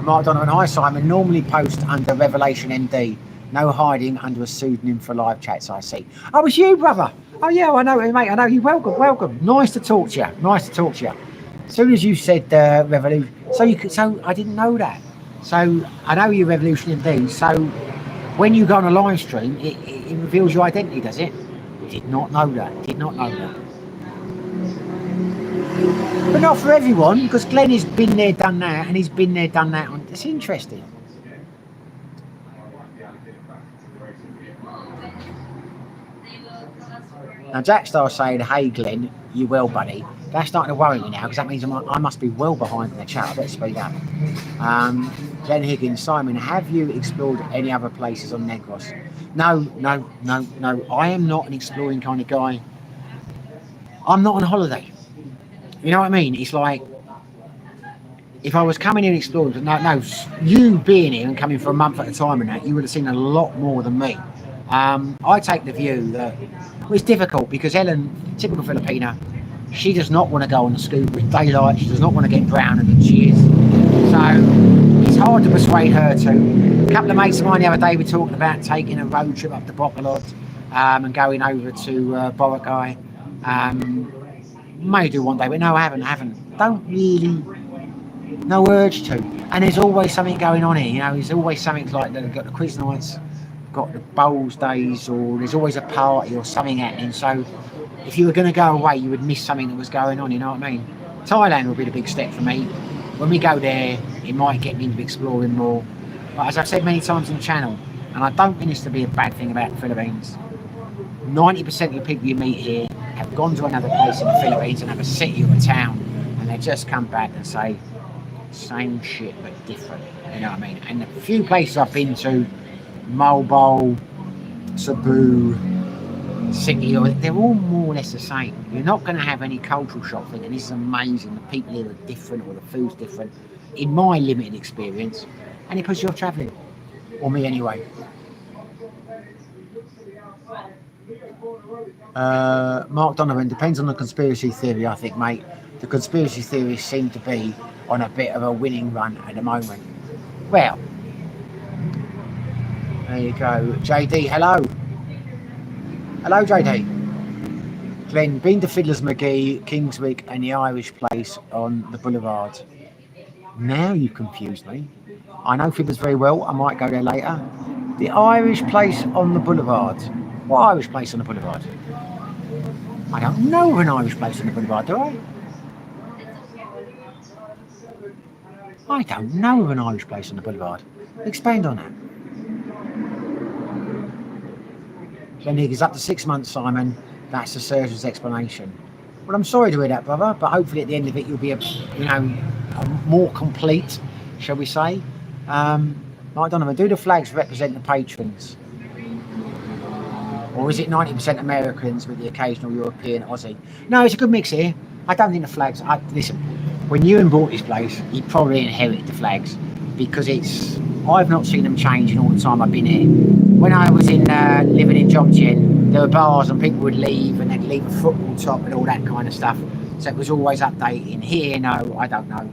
Mark Donovan, hi Simon. Normally post under Revelation MD. No hiding under a pseudonym for live chats, I see. Oh, it's you, brother. Oh, yeah, I know, mate. I know you. Welcome, welcome. Nice to talk to you. Nice to talk to you. As soon as you said Revolution, so I didn't know that. So I know you're Revolution MD. So when you go on a live stream, it reveals your identity, does it? Did not know that. Did not know that. But not for everyone, because Glenn has been there, done that, and he's been there, done that. It's interesting. Now, Jackstar's saying, "Hey, Glenn, you well, buddy?" That's starting to worry me now, because that means I must be well behind in the chat. I better speed up. Glenn Higgins, Simon, have you explored any other places on Negros? No. I am not an exploring kind of guy. I'm not on holiday. You know what I mean? It's like, if I was coming here and exploring, no, you being here and coming for a month at a time and that, you would have seen a lot more than me. I take the view that it's difficult because Ellen, typical Filipina, she does not want to go on the scooter in daylight. She does not want to get browner than she is. So it's hard to persuade her to. A couple of mates of mine the other day were talking about taking a road trip up to Bocalot and going over to Boracay. May do one day, but no, I haven't. Don't really, no urge to. And there's always something going on here, you know, there's always something like they've got the quiz nights, got the bowls days, or there's always a party or something happening. So if you were going to go away, you would miss something that was going on, you know what I mean? Thailand would be the big step for me. When we go there, it might get me into exploring more. But as I've said many times on the channel, and I don't think this to be a bad thing about the Philippines, 90% of the people you meet here have gone to another place in the Philippines, another city or a town, and they just come back and say, same shit but different, you know what I mean? And the few places I've been to, Mobile, Cebu, City, they're all more or less the same. You're not going to have any cultural shock thinking this is amazing, the people here are different or the food's different, in my limited experience, and it puts you off travelling, or me anyway. Mark Donovan, depends on the conspiracy theory, I think, mate. The conspiracy theories seem to be on a bit of a winning run at the moment. Well, there you go. JD, hello. Hello, JD. Glenn, been to Fiddler's McGee, Kingswick and the Irish place on the boulevard. Now you've confused me. I know Fiddler's very well. I might go there later. The Irish place on the boulevard. What Irish place on the boulevard? I don't know of an Irish place on the boulevard, do I? I don't know of an Irish place on the boulevard. Expand on that. Glenn Higgins, up to 6 months, Simon. That's the surgeon's explanation. Well, I'm sorry to hear that, brother, but hopefully at the end of it you'll be, more complete, shall we say. Mike Donovan, do the flags represent the patrons? Or is it 90% Americans with the occasional European Aussie? No, it's a good mix here. I don't think the flags... listen, when Ewan bought this place, he probably inherited the flags because I've not seen them change in all the time I've been here. When I was living in Jomtien, there were bars and people would leave and they'd leave a football top and all that kind of stuff. So it was always updating. Here, no, I don't know.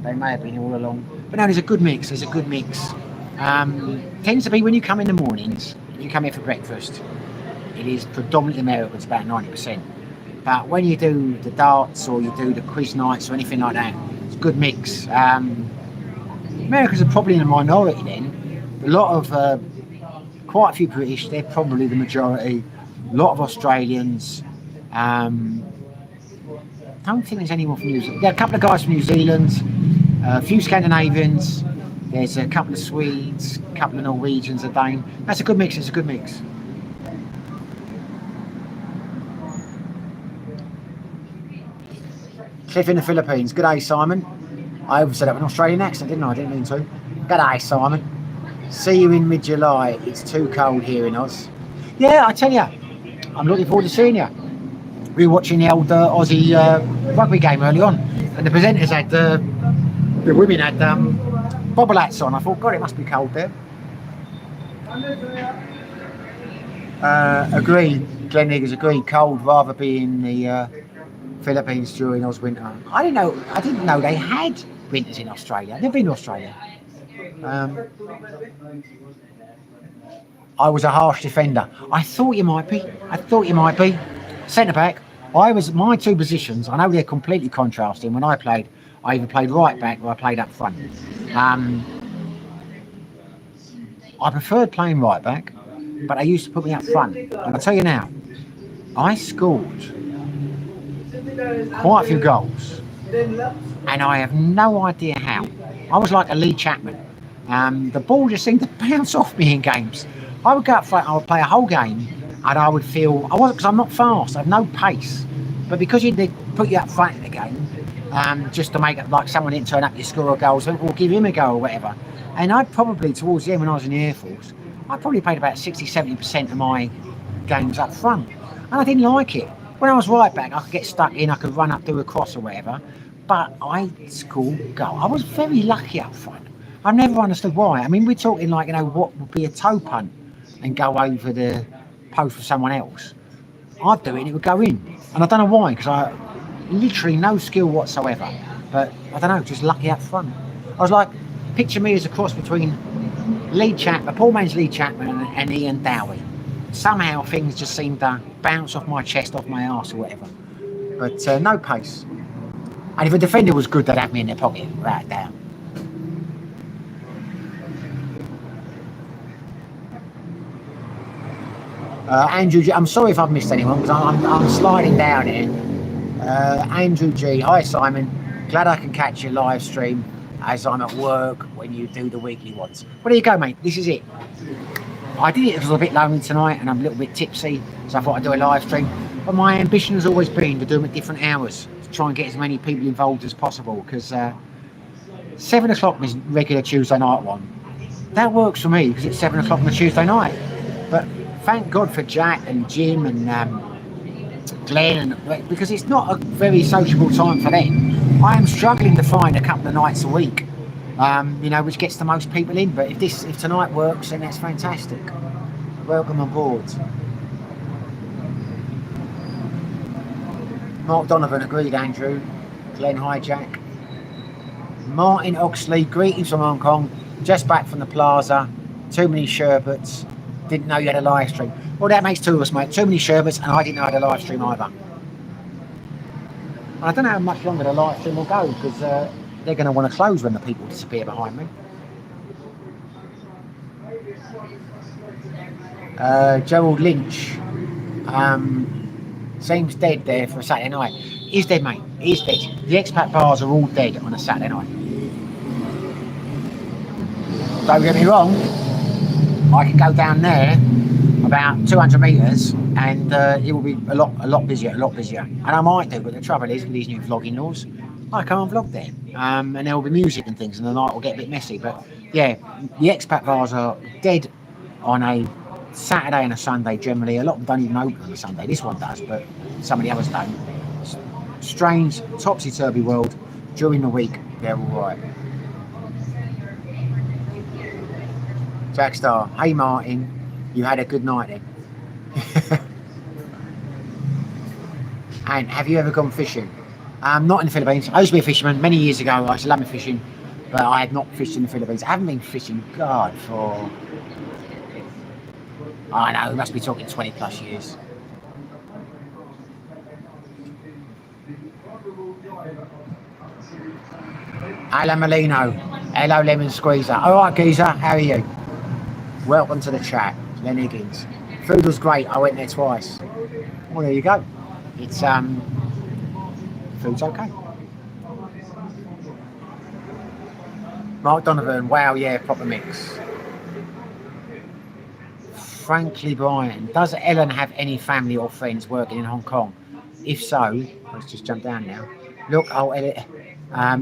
They may have been all along. But no, there's a good mix. There's a good mix. Tends to be when you come in the mornings, you come here for breakfast, it is predominantly Americans, about 90%. But when you do the darts or you do the quiz nights or anything like that, it's a good mix. Americans are probably in a minority then. A lot of, quite a few British, they're probably the majority. A lot of Australians. I don't think there's anyone from New Zealand. There are a couple of guys from New Zealand, a few Scandinavians, there's a couple of Swedes, a couple of Norwegians, a Dane. That's a good mix, it's a good mix. Cliff in the Philippines. Good day, Simon. I said that with an Australian accent, didn't I? I didn't mean to. Good day, Simon. See you in mid-July. It's too cold here in Oz. Yeah, I tell you, I'm looking forward to seeing you. We were watching the old Aussie rugby game early on, and the presenters had the women had bobble hats on. I thought, God, it must be cold there. Agreed. Glenn Higgins agreed. Cold, rather be in the Philippines during Oz winter. I didn't know. I didn't know they had winters in Australia. I've never been to Australia. Um, I was a harsh defender. I thought you might be. I thought you might be. Centre back. I was my two positions. I know they're completely contrasting. When I played, I either played right back or I played up front. I preferred playing right back, but they used to put me up front. And I'll tell you now, I scored quite a few goals, and I have no idea how. I was like a Lee Chapman. The ball just seemed to bounce off me in games. I would go up front, I would play a whole game, and I would feel I wasn't because I'm not fast, I have no pace. But because they put you up front in the game, just to make it like someone didn't turn up, you score a goal, so we'll give him a go or whatever. And I probably towards the end when I was in the Air Force, I probably played about 60-70% of my games up front, and I didn't like it. When I was right back, I could get stuck in, I could run up, do a cross or whatever, but I scored goal. I was very lucky up front. I've never understood why. I mean, we're talking like, what would be a toe punt and go over the post for someone else. I'd do it and it would go in. And I don't know why, because I literally no skill whatsoever. But I don't know, just lucky up front. I was like, picture me as a cross between Lee Chapman, poor man's Lee Chapman and Ian Dowie. Somehow things just seemed to bounce off my chest, off my arse or whatever. But no pace. And if a defender was good, they'd have me in their pocket, right down. Andrew G, I'm sorry if I've missed anyone because I'm sliding down here. Andrew G, hi Simon, glad I can catch your live stream as I'm at work when you do the weekly ones. Well, there you go, mate, this is it. I did it because I was a bit lonely tonight and I'm a little bit tipsy, so I thought I'd do a live stream. But my ambition has always been to do them at different hours to try and get as many people involved as possible, because 7 o'clock is regular Tuesday night one. That works for me because it's 7 o'clock on a Tuesday night. But thank God for Jack and Jim and Glenn, because it's not a very sociable time for them. I am struggling to find a couple of nights a week, which gets the most people in. But if tonight works, then that's fantastic. Welcome on board. Mark Donovan agreed, Andrew. Glenn, hi Jack. Martin Oxley, greetings from Hong Kong. Just back from the plaza. Too many sherbets. Didn't know you had a live stream. Well, that makes two of us, mate. Too many sherbets, and I didn't know I had a live stream either. And I don't know how much longer the live stream will go, because they're going to want to close when the people disappear behind me. Gerald Lynch seems dead there for a Saturday night. He's dead, mate. He's dead. The expat bars are all dead on a Saturday night. Don't get me wrong, I can go down there about 200 metres and it will be a lot busier. And I might do, but the trouble is with these new vlogging laws, I can't vlog there. And there will be music and things and the night will get a bit messy. But yeah, the expat bars are dead on a Saturday and a Sunday generally. A lot of them don't even open on a Sunday. This one does, but some of the others don't. Strange, topsy-turvy world. During the week, they're all right. Jackstar, hey Martin, you had a good night then. And have you ever gone fishing? Not in the Philippines. I used to be a fisherman many years ago. I used to love my fishing, but I had not fished in the Philippines. I haven't been fishing, God, for... I know, we must be talking 20 plus years. Hello Molino, hello Lemon Squeezer. Alright geezer, how are you? Welcome to the chat, Len Higgins. Food was great, I went there twice. Well, there you go. It's, food's okay. Mark Donovan, wow, yeah, proper mix. Frankly Brian, does Ellen have any family or friends working in Hong Kong? If so, let's just jump down now. Look, I'll edit.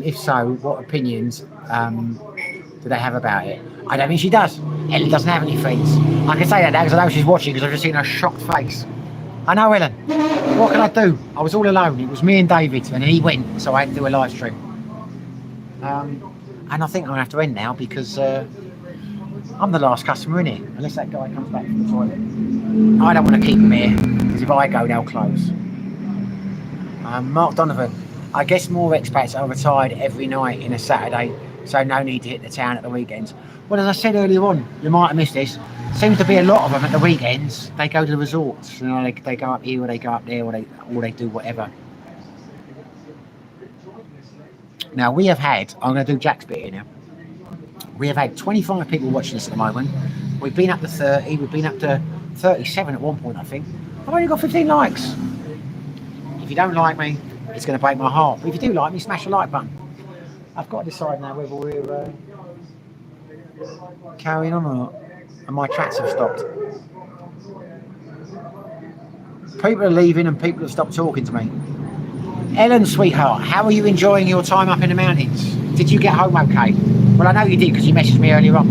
If so, what opinions do they have about it? I don't think she does. Ellen doesn't have any friends. I can say that now because I know she's watching because I've just seen her shocked face. I know, Ellen. What can I do? I was all alone. It was me and David, and then he went, so I had to do a live stream. And I think I'm going to have to end now because I'm the last customer in here, unless that guy comes back from the toilet. I don't want to keep him here because if I go, they'll close. Mark Donovan. I guess more expats are retired every night in a Saturday, so no need to hit the town at the weekends. Well, as I said earlier on, you might have missed this. Seems to be a lot of them at the weekends. They go to the resorts. You know, they go up here or they go up there or they do whatever. Now we have had. I'm going to do Jack's bit here now. We have had 25 people watching this at the moment. We've been up to 30. We've been up to 37 at one point, I think. I've only got 15 likes. If you don't like me, it's going to break my heart. But if you do like me, smash the like button. I've got to decide now whether we're carrying on or not. And my tracks have stopped. People are leaving and people have stopped talking to me. Ellen, sweetheart, how are you enjoying your time up in the mountains? Did you get home okay? Well, I know you did because you messaged me earlier on.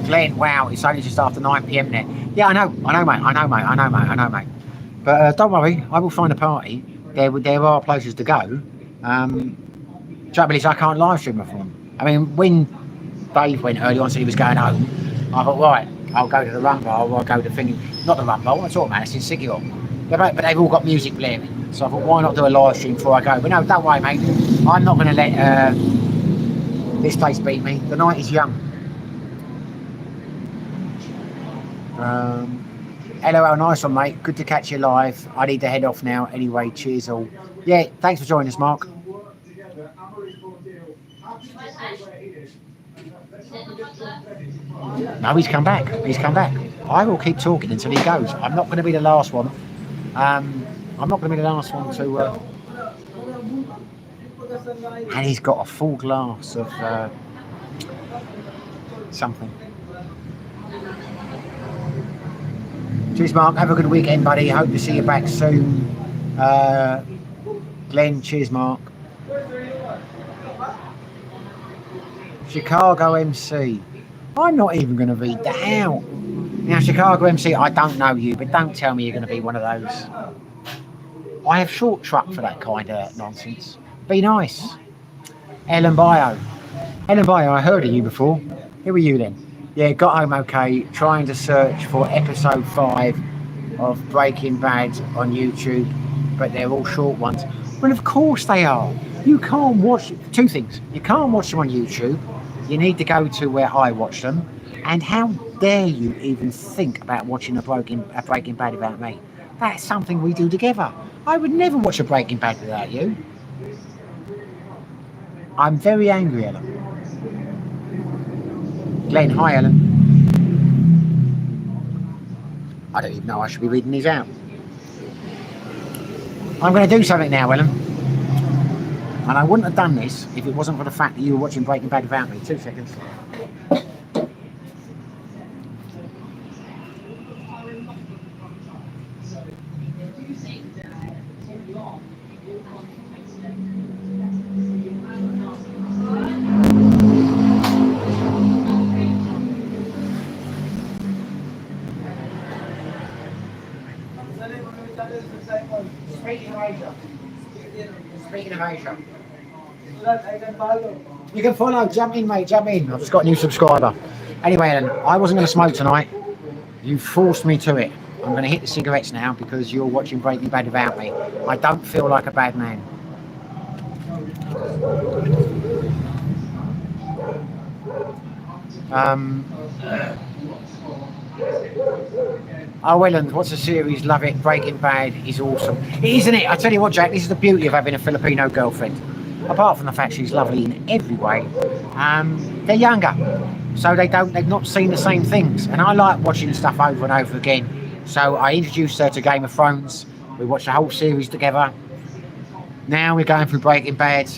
Glenn, wow, it's only just after 9 PM now. Yeah, I know, mate. But don't worry, I will find a party. There are places to go. Trouble is, I can't live stream it for them. I mean, when Dave went early on, so he was going home, I thought, right, I'll go to the Rumble, or I'll go to the thing, not the Rumble, I'm talking about, it's in Sigil. But they've all got music blaring. So I thought, why not do a live stream before I go? But no, don't worry, mate. I'm not going to let this place beat me. The night is young. LOL, nice one, mate. Good to catch you live. I need to head off now. Anyway, cheers all. Yeah, thanks for joining us, Mark. No, he's come back. He's come back. I will keep talking until he goes. I'm not going to be the last one. I'm not going to be the last one to... And he's got a full glass of something. Cheers, Mark. Have a good weekend, buddy. Hope to see you back soon. Glenn, cheers, Mark. Chicago MC. I'm not even going to read that out. Now, Chicago MC, I don't know you, but don't tell me you're going to be one of those. I have short truck for that kind of nonsense. Be nice. Ellen Bio. Ellen Bio, I heard of you before. Who are you then? Yeah, got home okay. Trying to search for episode 5 of Breaking Bad on YouTube, but they're all short ones. Well, of course they are. You can't watch... Two things. You can't watch them on YouTube. You need to go to where I watch them. And how dare you even think about watching a Breaking Bad without me? That's something we do together. I would never watch a Breaking Bad without you. I'm very angry, Ellen. Glenn, hi, Ellen. I don't even know I should be reading these out. I'm going to do something now, Ellen. And I wouldn't have done this if it wasn't for the fact that you were watching Breaking Bad without me. 2 seconds. Speaking of Asia. You can follow, jump in, mate, jump in. I've just got a new subscriber. Anyway, Ellen, I wasn't going to smoke tonight. You forced me to it. I'm going to hit the cigarettes now because you're watching Breaking Bad without me. I don't feel like a bad man. Oh, Ellen, what's the series? Love it. Breaking Bad is awesome. Isn't it? I tell you what, Jack, this is the beauty of having a Filipino girlfriend. Apart from the fact she's lovely in every way, they're younger, so they've not seen the same things. And I like watching stuff over and over again. So I introduced her to Game of Thrones. We watched the whole series together. Now we're going through Breaking Bad.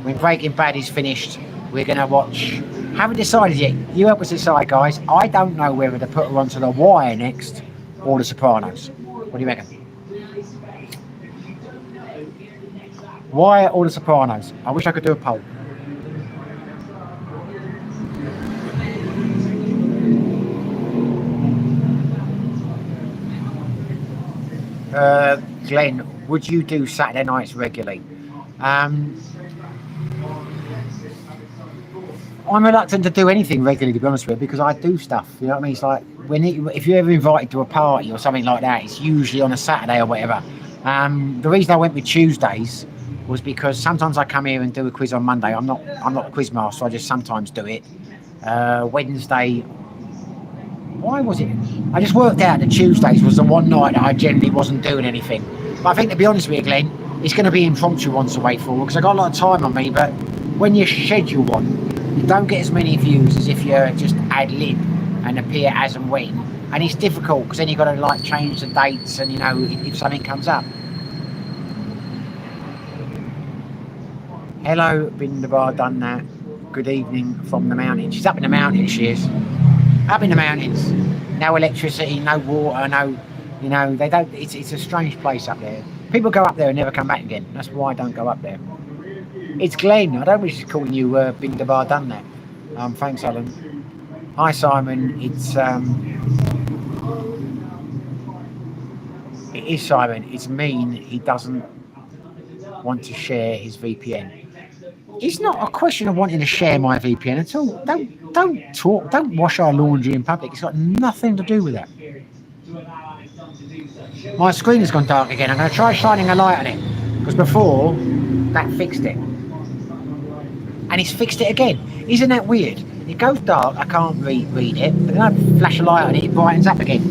When Breaking Bad is finished, we're going to watch... Haven't decided yet. You help us decide, guys. I don't know whether to put her onto The Wire next or The Sopranos? What do you reckon? Why or The Sopranos? I wish I could do a poll. Glenn, would you do Saturday nights regularly? Um, I'm reluctant to do anything regularly, to be honest with you, because I do stuff. You know what I mean? It's like if you're ever invited to a party or something like that, it's usually on a Saturday or whatever. The reason I went with Tuesdays was because sometimes I come here and do a quiz on Monday. I'm not a quiz master. I just sometimes do it. Wednesday. Why was it? I just worked out that Tuesdays was the one night that I generally wasn't doing anything. But I think, to be honest with you, Glenn, it's going to be Impromptu once a way forward because I got a lot of time on me. But when you schedule one, you don't get as many views as if you just ad lib and appear as and when. And it's difficult because then you've got to like change the dates and if something comes up. Hello, been the bar, done that. Good evening from the mountains. She's up in the mountains, she is. Up in the mountains. No electricity, no water, they don't, it's a strange place up there. People go up there and never come back again. That's why I don't go up there. It's Glenn. I don't wish to call you been the bar, done that. Thanks, Alan. Hi, Simon. It is Simon. It's mean he doesn't want to share his VPN. It's not a question of wanting to share my VPN at all. Don't wash our laundry in public. It's got nothing to do with that. My screen has gone dark again. I'm going to try shining a light on it because before that fixed it, and it's fixed it again. Isn't that weird? It goes dark. I can't read it, but then I flash a light on it. It brightens up again.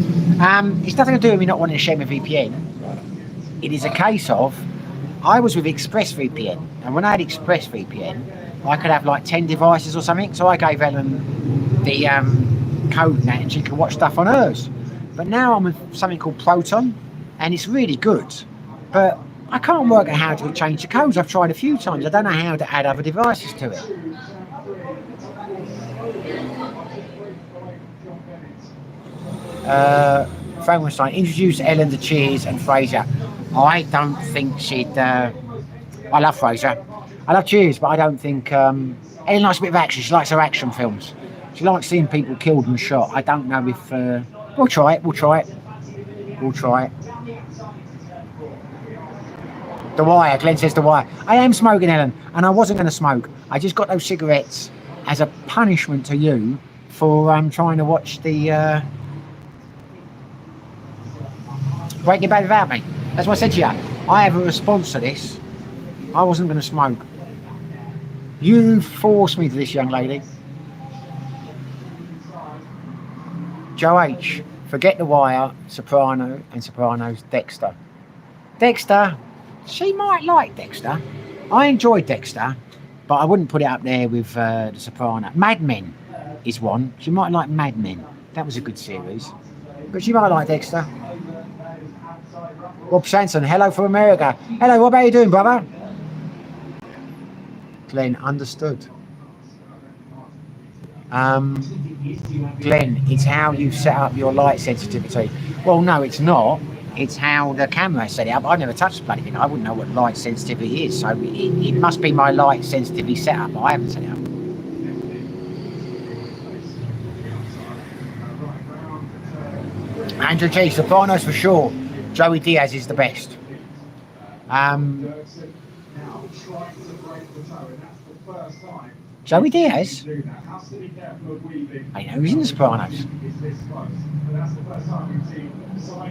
It's nothing to do with me not wanting to share my VPN. It is a case of I was with ExpressVPN, and when I had ExpressVPN, I could have like 10 devices or something. So I gave Ellen the code and that, and she could watch stuff on hers. But now I'm with something called Proton, and it's really good. But I can't work out how to change the codes. I've tried a few times. I don't know how to add other devices to it. Frankenstein introduced Ellen to Cheers and Fraser. I don't think she'd. I love Fraser. I love Cheers, but I don't think Ellen likes a bit of action. She likes her action films. She likes seeing people killed and shot. I don't know if we'll try it. The Wire. Glenn says The Wire. I am smoking, Ellen, and I wasn't going to smoke. I just got those cigarettes as a punishment to you for trying to watch the Breaking Bad without me. That's what I said to you. I have a response to this. I wasn't going to smoke. You forced me to this, young lady. Joe H. Forget The Wire, Soprano and Sopranos, Dexter. Dexter. She might like Dexter. I enjoyed Dexter, but I wouldn't put it up there with The Soprano. Mad Men is one. She might like Mad Men. That was a good series. But she might like Dexter. Rob Sanson, hello from America. Hello, what about you doing, brother? Glenn, understood. Glenn, it's how you set up your light sensitivity. Well, no, it's not. It's how the camera set it up. I've never touched the bloody thing. I wouldn't know what light sensitivity is. So it must be my light sensitivity setup, but I haven't set it up. Andrew G, Sopranos for sure. Joey Diaz is the best. Joey Diaz? I know he's in The Sopranos.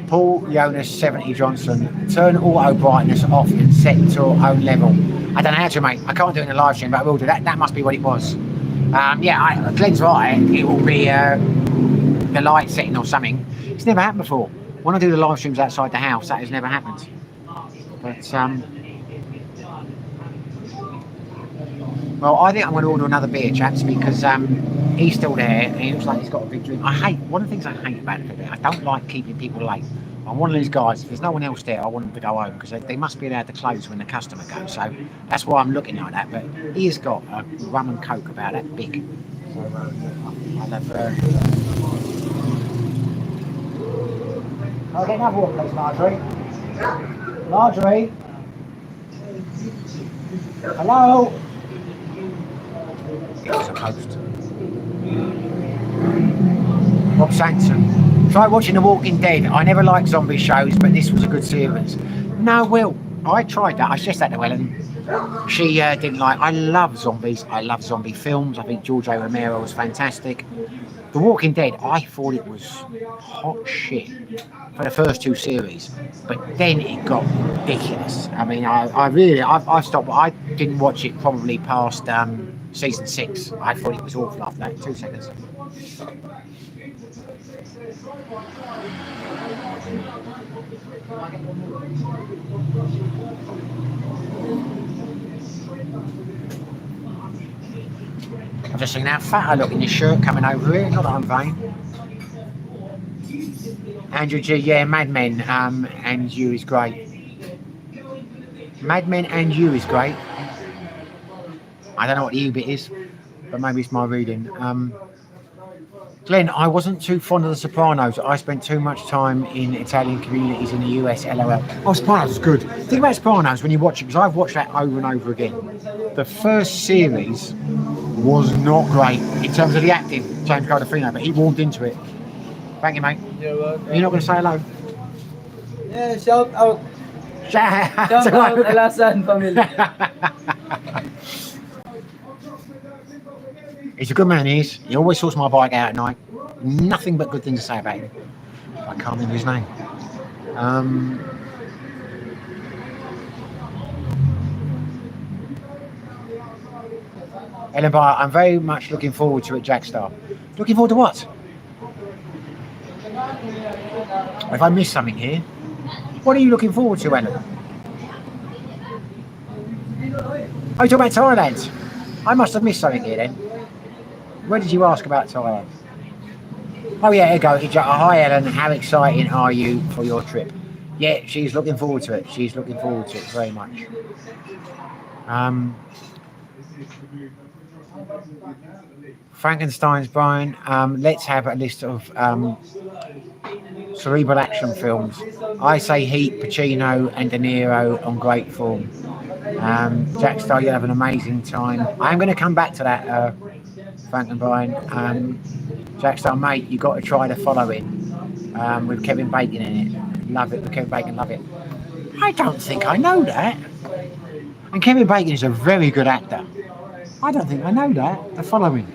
Paul Jonas 70 Johnson, turn auto brightness off and set to your own level. I don't know how to, mate. I can't do it in a live stream, but I will do that. That must be what it was. Glenn's right. It will be the light setting or something. It's never happened before. When I do the live streams outside the house, that has never happened. But well, I think I'm going to order another beer, chaps, because he's still there and he looks like he's got a big drink. One of the things I hate about it, I don't like keeping people late. I'm one of these guys, if there's no one else there, I want them to go home because they must be allowed to close when the customer goes. So that's why I'm looking like that. But he has got a rum and coke about that big. So I'll have I'll get another one, please, Marjorie. Marjorie? Hello? It was a post. Rob Sanson. Try watching The Walking Dead. I never liked zombie shows, but this was a good series. No, Will. I tried that. I suggest that to Ellen. She didn't like. I love zombies. I love zombie films. I think George A. Romero was fantastic. The Walking Dead, I thought it was hot shit for the first 2 series, but then it got ridiculous. I mean, I stopped. I didn't watch it probably past season 6. I thought it was awful after that. 2 seconds. I've just seen that fat I look in this shirt coming over here. Not that I'm vain. Andrew G, yeah, Mad Men and You is great. Mad Men and You is great. I don't know what the U bit is, but maybe it's my reading. Glenn, I wasn't too fond of The Sopranos. I spent too much time in Italian communities in the US, LOL. Oh, Sopranos is good. Think about Sopranos when you watch it, because I've watched that over and over again. The first series was not great in terms of the acting, James Gandolfino, but he warmed into it. Thank you, mate. You're welcome. You're not going to say hello? Yeah, shout out. Shout Shout out Alasan family. He's a good man, he is. He always sorts my bike out at night. Nothing but good things to say about him. I can't remember his name. Ellen Barr, I'm very much looking forward to it, Jackstar. Looking forward to what? If I missed something here, what are you looking forward to, Ellen? Oh, you're talking about Thailand. I must have missed something here then. Where did you ask about Thailand? Oh yeah, here you go. Hi Ellen, how exciting are you for your trip? Yeah, she's looking forward to it. She's looking forward to it very much. Frankenstein's Brian, let's have a list of cerebral action films. I say Heat, Pacino and De Niro on great form. Jackstar, you'll have an amazing time. I'm going to come back to that, Frank and Brian. Jackstar, mate, you've got to try The Following with Kevin Bacon in it. Love it, with Kevin Bacon, love it. I don't think I know that. And Kevin Bacon is a very good actor. I don't think I know that. The Following.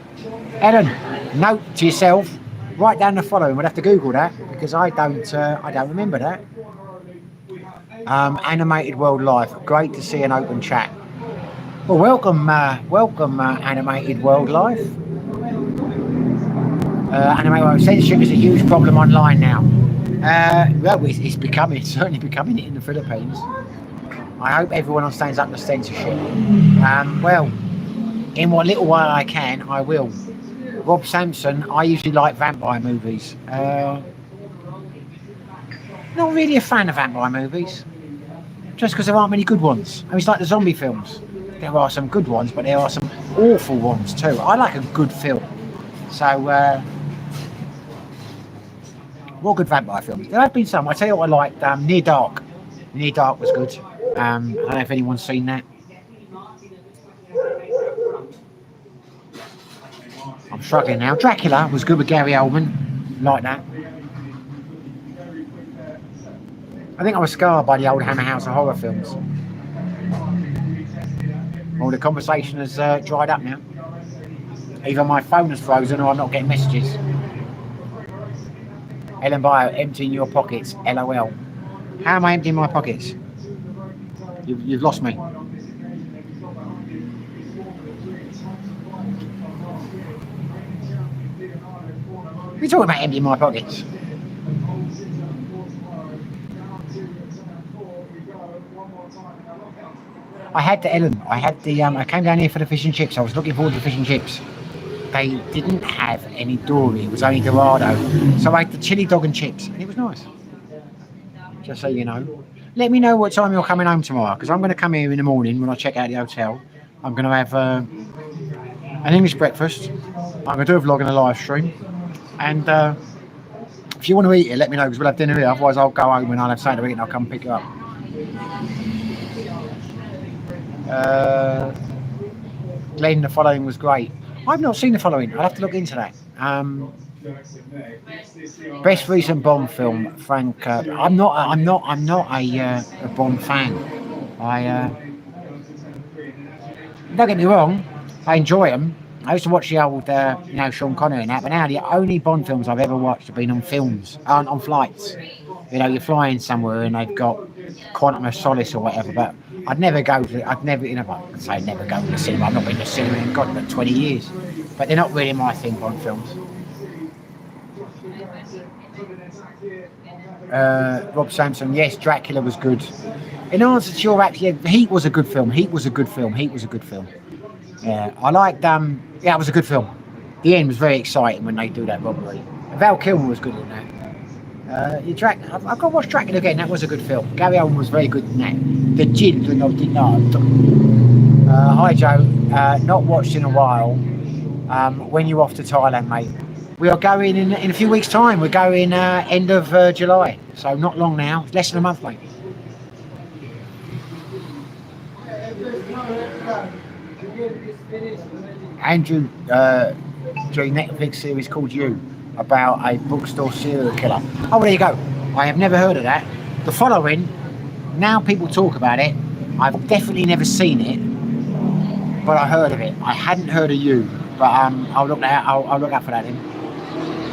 Ellen, note to yourself, write down The Following. We'll have to Google that because I don't remember that. Animated World Life. Great to see an open chat. Well, welcome, Animated World Life. Animated World censorship is a huge problem online now. Well, it's certainly becoming it in the Philippines. I hope everyone stands up to censorship. Well, in what little while I can, I will. Rob Sampson, I usually like vampire movies. Not really a fan of vampire movies. Just because there aren't many good ones. I mean, it's like the zombie films. There are some good ones, but there are some awful ones too. I like a good film. So, more good vampire films. There have been some. I tell you what I liked. Near Dark. Near Dark was good. I don't know if anyone's seen that. I'm struggling now. Dracula was good with Gary Oldman. Like that. I think I was scarred by the old Hammer House of horror films. Well, the conversation has dried up now. Either my phone is frozen or I'm not getting messages. Ellen Bio, emptying your pockets. LOL. How am I emptying my pockets? You've lost me. What are you talking about emptying my pockets? I had the Ellen. I came down here for the fish and chips. I was looking forward to the fish and chips. They didn't have any dory. It was only Dorado. So I had the chili dog and chips, and it was nice. Just so you know. Let me know what time you're coming home tomorrow, because I'm going to come here in the morning when I check out the hotel. I'm going to have an English breakfast. I'm going to do a vlog and a live stream, and If you want to eat it, let me know because we'll have dinner here. Otherwise, I'll go home and I'll have something to eat and I'll come pick you up. Glenn, the following was great. I've not seen the following. I'll have to look into that. Best recent Bond film, Frank. I'm not a Bond fan. Don't get me wrong. I enjoy them. I used to watch the old, Sean Connery and that. But now the only Bond films I've ever watched have been on films, on flights. You're flying somewhere and they've got Quantum of Solace or whatever. But I'd never go to. I'd never, I'd say never go to the cinema. I've not been to the cinema in God, but 20 years. But they're not really my thing, Bond films. Rob Sampson, yes, Dracula was good. In answer to your act, yeah, Heat was a good film. Heat was a good film. Yeah, I liked. It was a good film. The end was very exciting when they do that robbery. Val Kilmer was good in that. I've got to watch Dracula again. That was a good film. Gary Oldman was very good in that. The Children of the Night. Hi Joe. Not watched in a while. When you off to Thailand, mate? We are going in a few weeks' time. We're going end of July, so not long now. It's less than a month, mate. Andrew, Netflix series called You about a bookstore serial killer. Oh, well, there you go. I have never heard of that. The following, now people talk about it. I've definitely never seen it, but I heard of it. I hadn't heard of You, but I'll look out for that then.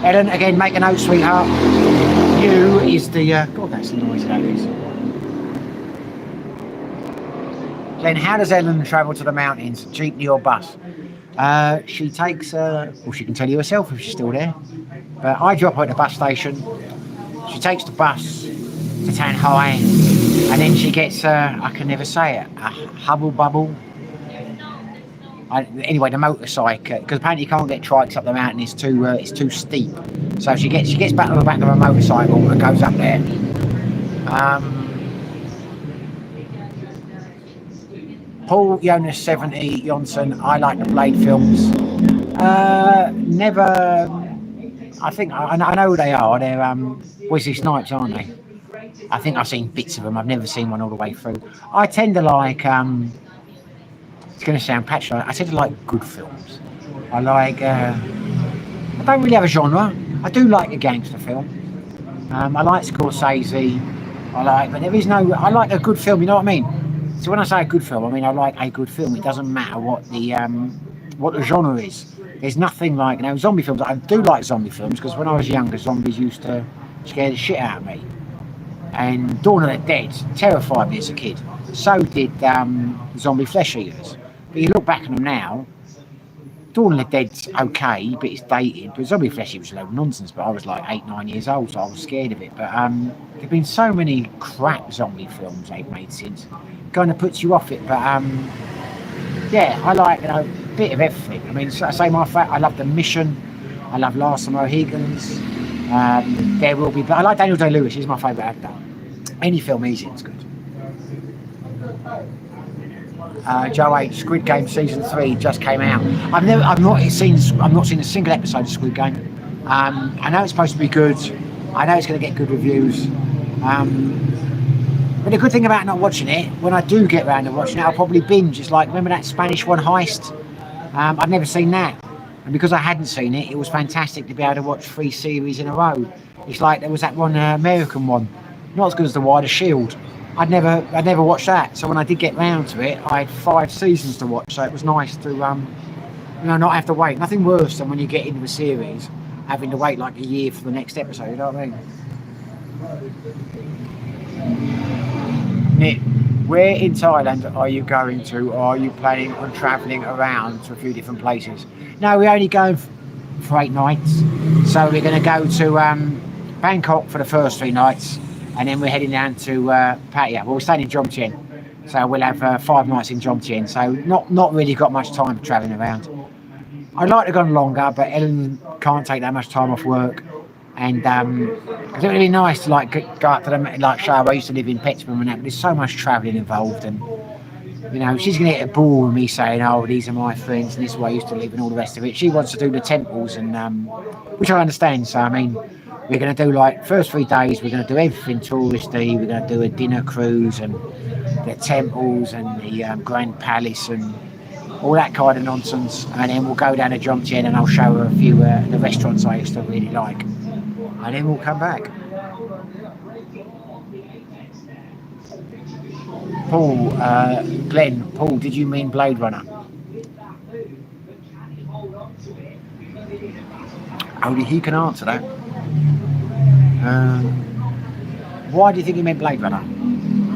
Ellen, again, make a note, sweetheart. You is the God, that's the noise that is. Glenn, how does Ellen travel to the mountains? Jeepney or bus? She takes, she can tell you herself if she's still there. But I drop her at the bus station. She takes the bus to Town High, and then she gets, I can never say it, a hubble bubble. Anyway, the motorcycle, because apparently you can't get trikes up the mountain. It's too steep. So she gets back on the back of a motorcycle and goes up there. Paul Jonas 70 Johnson. I like the Blade films. Never. I think I know who they are. They're Wesley Snipes, aren't they? I think I've seen bits of them. I've never seen one all the way through. I tend to like. It's going to sound patronising. I tend to like good films. I like. I don't really have a genre. I do like a gangster film. I like Scorsese. But there is no. I like a good film. You know what I mean? So when I say a good film, I mean I like a good film. It doesn't matter what the genre is. There's nothing like zombie films. I do like zombie films because when I was younger, zombies used to scare the shit out of me. And Dawn of the Dead terrified me as a kid. So did zombie flesh eaters. But you look back on them now, Dawn of the Dead's okay, but it's dated. But zombie flesh eaters was a load of nonsense. But I was like 8-9 years old, so I was scared of it. But there've been so many crap zombie films they've made since. Kind of puts you off it, but yeah, I like a bit of everything. I mean, I say I love The Mission, I love Last of the Mohicans. There Will Be Blood. I like Daniel Day-Lewis. He's my favourite actor. Any film he's in is good. Joe H. Squid Game season 3 just came out. I've not seen a single episode of Squid Game. I know it's supposed to be good. I know it's going to get good reviews. But the good thing about not watching it, when I do get around to watching it, I'll probably binge. It's like, remember that Spanish one, Heist? I've never seen that. And because I hadn't seen it, it was fantastic to be able to watch 3 series in a row. It's like there was that one American one, not as good as The Wider Shield. I'd never watched that. So when I did get round to it, I had 5 seasons to watch. So it was nice to, not have to wait. Nothing worse than when you get into a series, having to wait like a year for the next episode, you know what I mean? Nick, where in Thailand are you going to, or are you planning on travelling around to a few different places? No, we're only going for 8 nights. So we're going to go to Bangkok for the first 3 nights, and then we're heading down to Pattaya. Well, we're staying in Jomtien, so we'll have 5 nights in Jomtien. So not really got much time for travelling around. I'd like to go on longer, but Ellen can't take that much time off work. And it's really nice to go up to the show. I used to live in Pettsburg and that, but there's so much travelling involved, and she's going to get bored with me saying, "Oh, these are my friends, and this is where I used to live," and all the rest of it. She wants to do the temples, and which I understand. So I mean, We're going to do like first 3 days. We're going to do everything touristy. We're going to do a dinner cruise and the temples and the Grand Palace and all that kind of nonsense. And then we'll go down to Jomtien and I'll show her a few the restaurants I used to really like. And then we'll come back. Paul, Glenn, Paul, did you mean Blade Runner? Only he can answer that. Why do you think he meant Blade Runner?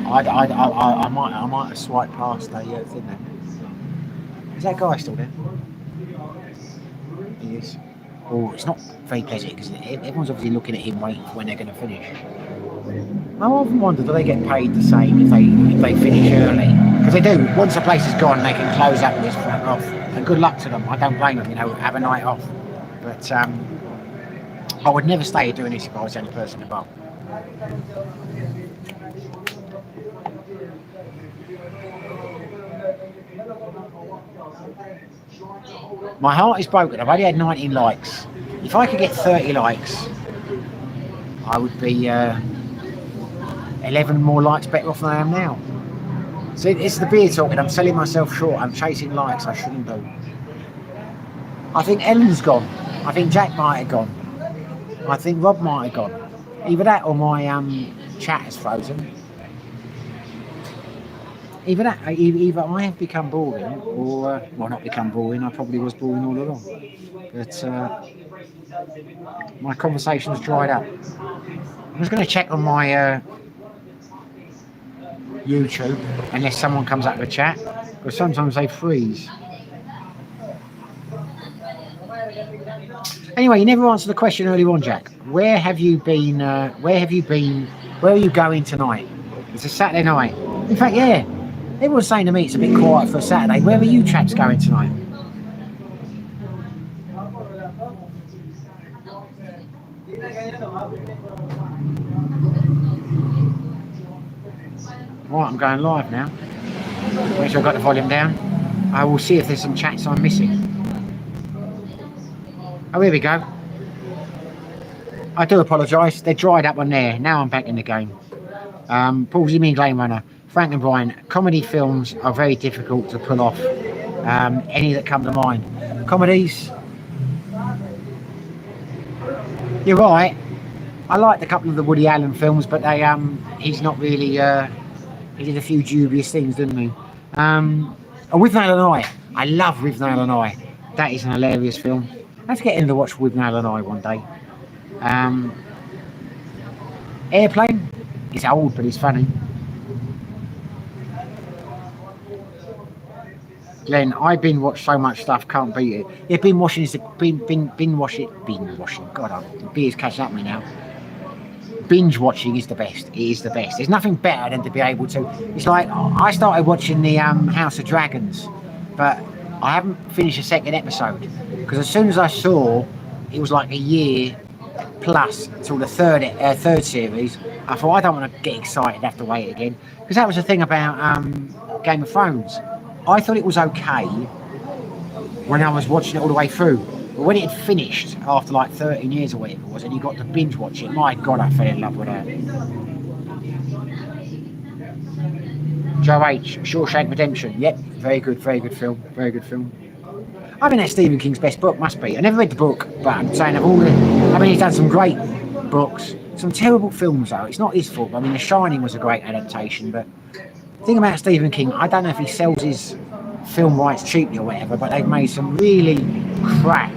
I might have swiped past the thing there. Is that guy still there? He is. Oh, it's not very pleasant because everyone's obviously looking at him waiting for when they're going to finish. I often wonder, do they get paid the same if they finish early? Because they do. Once the place is gone, they can close up this front off. And good luck to them. I don't blame them. Have a night off. But I would never stay doing this if I was the only person involved. My heart is broken. I've only had 19 likes. If I could get 30 likes, I would be 11 more likes better off than I am now. See, it's the beer talking. I'm selling myself short. I'm chasing likes. I shouldn't do. I think Ellen's gone. I think Jack might have gone. I think Rob might have gone. Either that or my chat is frozen. Either I have become boring, or well, not become boring. I probably was boring all along. But my conversation's dried up. I'm just going to check on my YouTube, unless someone comes up with a chat, because sometimes they freeze. Anyway, you never answered the question earlier on, Jack. Where have you been? Where are you going tonight? It's a Saturday night. In fact, yeah. Everyone's saying to me it's a bit quiet for a Saturday. Where are you chaps going tonight? Right, I'm going live now. Make sure I've got the volume down. I will see if there's some chats I'm missing. Oh, here we go. I do apologise. They're dried up on there. Now I'm back in the game. Paul, you mean Blade Runner? Frank and Brian, comedy films are very difficult to pull off. Any that come to mind. Comedies, you're right. I liked a couple of the Woody Allen films, but they he's not really he did a few dubious things, didn't he? With Nail and I love With Nail and I. That is an hilarious film. Let's get in to watch With Nail and I one day. Airplane, it's old but it's funny. Glenn, I binge watch so much stuff, can't beat it. Yeah, binge watching. God, the beer's catching up with me now. Binge watching is the best. It is the best. There's nothing better than to be able to. It's like I started watching the House of Dragons, but I haven't finished the second episode because as soon as I saw it was like a year plus till the third series, I thought I don't want to get excited. Have to wait again because that was the thing about Game of Thrones. I thought it was okay when I was watching it all the way through. But when it had finished after like 13 years or whatever it was, and you got to binge watch it, my God, I fell in love with that. Joe H, Shawshank Redemption. Yep, very good film. Very good film. I mean, that's Stephen King's best book, must be. I never read the book, but I'm saying of all the... I mean, he's done some great books, some terrible films though. It's not his fault. I mean, The Shining was a great adaptation, but... The thing about Stephen King, I don't know if he sells his film rights cheaply or whatever, but they've made some really crap.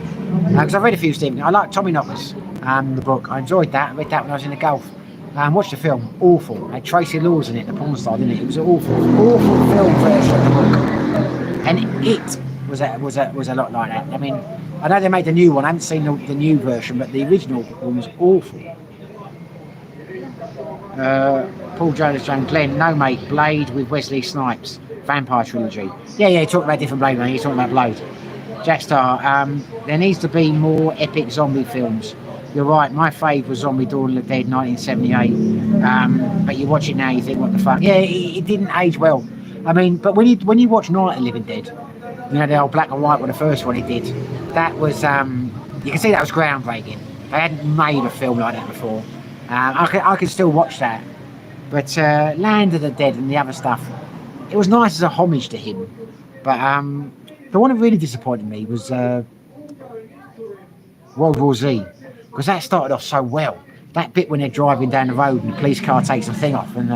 Because I've read a few Stephen King. I like Tommy Knockers, the book. I enjoyed that. I read that when I was in the Gulf. Watched the film. Awful. It had Tracy Lords in it, the porn star, didn't it? It was an awful film version of the book. And it was a lot like that. I mean, I know they made the new one. I haven't seen the new version, but the original one was awful. Paul Jonas Jones, Glenn, no mate, Blade with Wesley Snipes, Vampire Trilogy. Yeah, talking about different Blade, man. He's talking about Blade. Jackstar, there needs to be more epic zombie films. You're right, my fave was Zombie Dawn of the Dead 1978. But you watch it now, you think, what the fuck? Yeah, it didn't age well. I mean, but when you watch Night of the Living Dead, you know, the old black and white one, the first one he did, that was, you can see that was groundbreaking. They hadn't made a film like that before. I could still watch that. But Land of the Dead and the other stuff, it was nice as a homage to him. But the one that really disappointed me was World War Z, because that started off so well. That bit when they're driving down the road and the police car takes the thing off and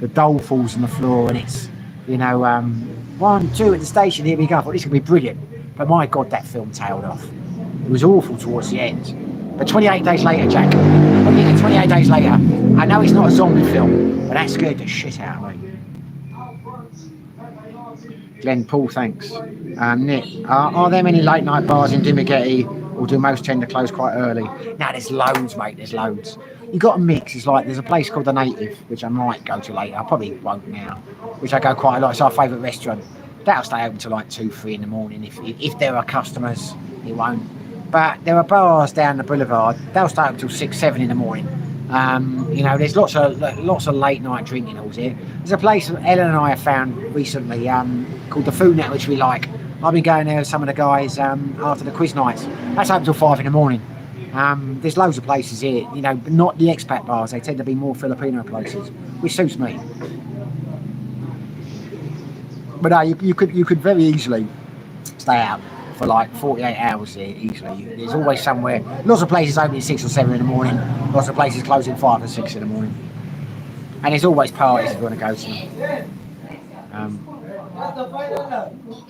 the doll falls on the floor and it's, 1, 2 at the station, here we go. I thought this could be brilliant. But my God, that film tailed off. It was awful towards the end. But 28 days later, Jack, 28 days later, I know it's not a zombie film, but that scared the shit out of me. Glenn, Paul, thanks. Nick, are there many late night bars in Dumagetti, or do most tend to close quite early? Now, there's loads, mate, there's loads. You got a mix. It's like there's a place called The Native, which I might go to later. I probably won't now, which I go quite a lot. It's our favourite restaurant. That'll stay open till like 2, 3 in the morning. If there are customers, it won't. But there are bars down the boulevard. They'll stay open till 6, 7 in the morning. There's lots of late night drinking halls here. There's a place Ellen and I have found recently called the Food Net, which we like. I've been going there with some of the guys after the quiz nights. That's open till 5 in the morning. There's loads of places here, but not the expat bars. They tend to be more Filipino places, which suits me. But no, you could very easily stay out for like 48 hours here easily. There's always somewhere. Lots of places open at 6 or 7 in the morning. Lots of places closing 5 or 6 in the morning. And there's always parties if you want to go to.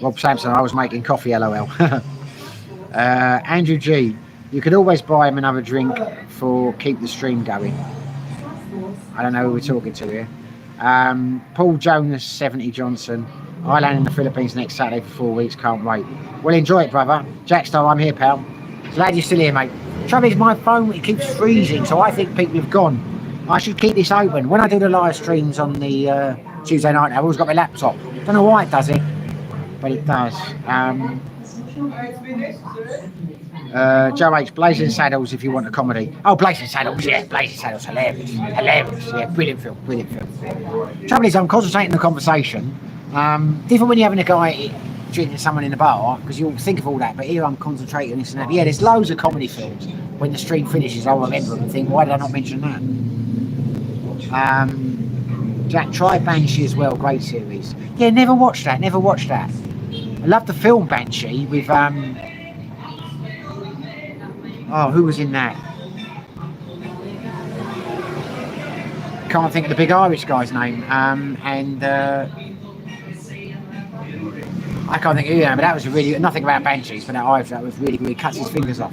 Rob Sampson, I was making coffee, LOL. Andrew G, you could always buy him another drink for keep the stream going. I don't know who we're talking to here. Paul Jonas, 70 Johnson. I land in the Philippines next Saturday for 4 weeks, can't wait. Well, enjoy it, brother. Jack Star, I'm here, pal. Glad you're still here, mate. Trouble is, my phone, it keeps freezing, so I think people have gone. I should keep this open. When I do the live streams on the Tuesday night, I've always got my laptop. Don't know why it does it, but it does. Joe H, Blazing Saddles if you want a comedy. Oh, Blazing Saddles, yeah, Blazing Saddles, hilarious, yeah, brilliant film. Trouble is, I'm concentrating on the conversation. Different when you're having a guy drinking someone in the bar, because you'll think of all that, but here I'm concentrating on this and that. Yeah, there's loads of comedy films. When the stream finishes, I'll remember them and think, why did I not mention that? Jack, try Banshee as well, great series. Yeah, never watched that. I love the film Banshee with, who was in that? Can't think of the big Irish guy's name. I can't think of but that was really, nothing about Banshees, but that was really good. He cuts his fingers off.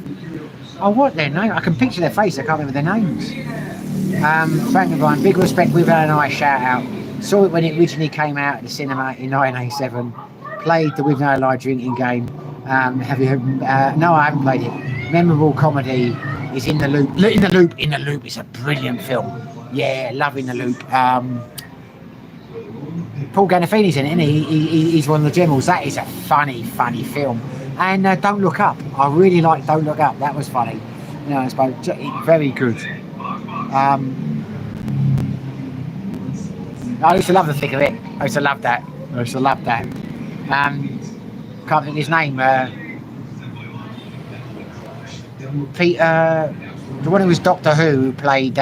Oh, what their name? I can picture their face, I can't remember their names. Frank Devine, big respect, With and I shout out. Saw it when it originally came out at the cinema in 1987. Played the With No Lie drinking game. Have you? No, I haven't played it. Memorable comedy is In the Loop. In the Loop is a brilliant film. Yeah, love In the Loop. Paul Gandolfini's in it, isn't he? He's one of the generals. That is a funny film. And Don't Look Up. I really like Don't Look Up. That was funny. It's very good. I used to love the thick of it. I used to love that. Can't think of his name. Peter, the one who was Doctor Who played.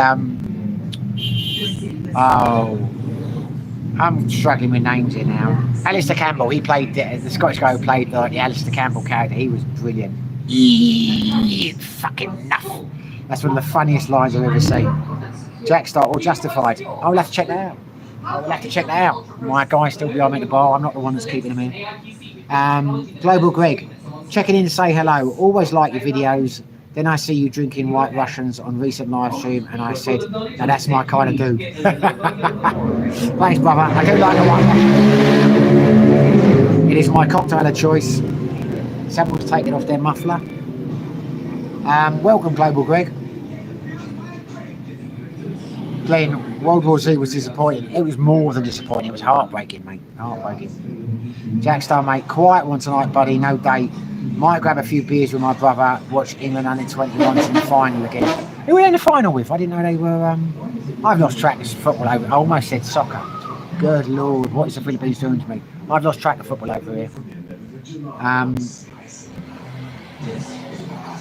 I'm struggling with names here now. Alistair Campbell. He played the Scottish guy who played the Alistair Campbell character. He was brilliant. Fucking nuff. That's one of the funniest lines I've ever seen. Jack Star or Justified. I'll have to check that out. My guy's still behind me at the bar. I'm not the one that's keeping him in. Global Greg, checking in to say hello. Always like your videos. Then I see you drinking White Russians on recent live stream, and I said, now that's my kind of dude. Thanks, brother. I do like a White Russian. It is my cocktail of choice. Someone's taken off their muffler. Welcome, Global Greg. Glenn, World War Z was disappointing. It was more than disappointing. It was heartbreaking, mate. Heartbreaking. Jack Star, mate. Quiet one tonight, buddy. No date. Might grab a few beers with my brother. Watch England under-21s in the final again. Who were they in the final with? I didn't know they were. I've lost track of football over. I almost said soccer. Good Lord, what is the Philippines doing to me? I've lost track of football over here.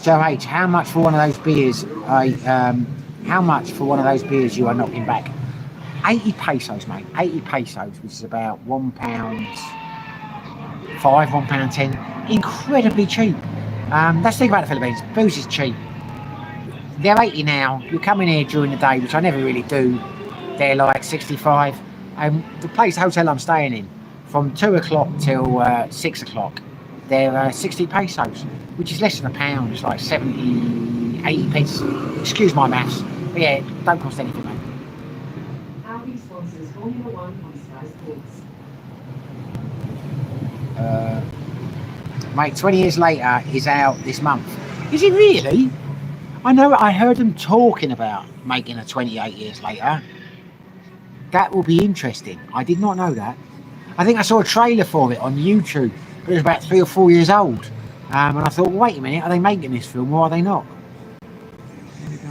Joe H, how much for one of those beers? How much for one of those beers you are knocking back? 80 pesos, mate. 80 pesos, which is about £1.05, £1.10. Incredibly cheap. That's the thing about the Philippines. Booze is cheap. They're 80 now. You come in here during the day, which I never really do. They're like 65. The hotel I'm staying in, from 2 o'clock till 6 o'clock, they're 60 pesos, which is less than £1. It's like 70, 80 pence. Excuse my maths. But yeah, it don't cost anything, mate. Audi sponsors Formula One on Sky Sports. Mate, 20 years later is out this month. Is it really? I know, I heard them talking about making a 28 years later. That will be interesting. I did not know that. I think I saw a trailer for it on YouTube, but it was about 3 or 4 years old. And I thought, wait a minute, are they making this film or are they not? There we go.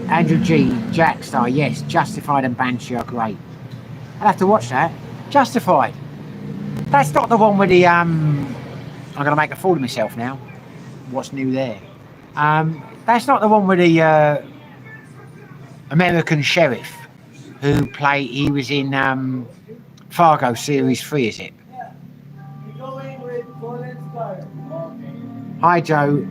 Andrew G, Jackstar, yes, Justified and Banshee are great. I'll have to watch that. Justified. That's not the one with the I'm gonna make a fool of myself now. What's new there? That's not the one with the American sheriff who he was in Fargo series 3, is it? Hi Joe,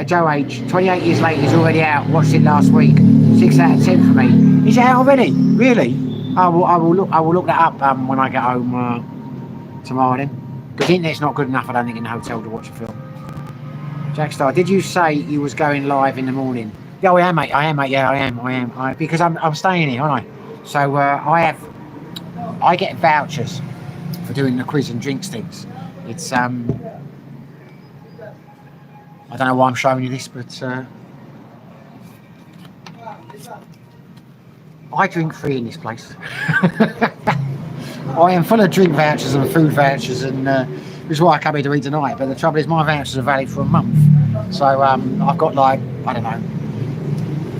Joe H, 28 years later is already out. Watched it last week. 6 out of 10 for me. Is it out already? Really? I will look that up when I get home tomorrow then. Because the internet's not good enough, I don't think, in the hotel to watch a film. Jackstar, did you say you was going live in the morning? Yeah, I am, mate. Yeah, I am. Because I'm staying here, aren't I? So I get vouchers for doing the quiz and drinks things. It's I don't know why I'm showing you this, but I drink free in this place. I am full of drink vouchers and food vouchers, and which is why I come here to eat tonight. But the trouble is, my vouchers are valid for a month. So I've got like, I don't know,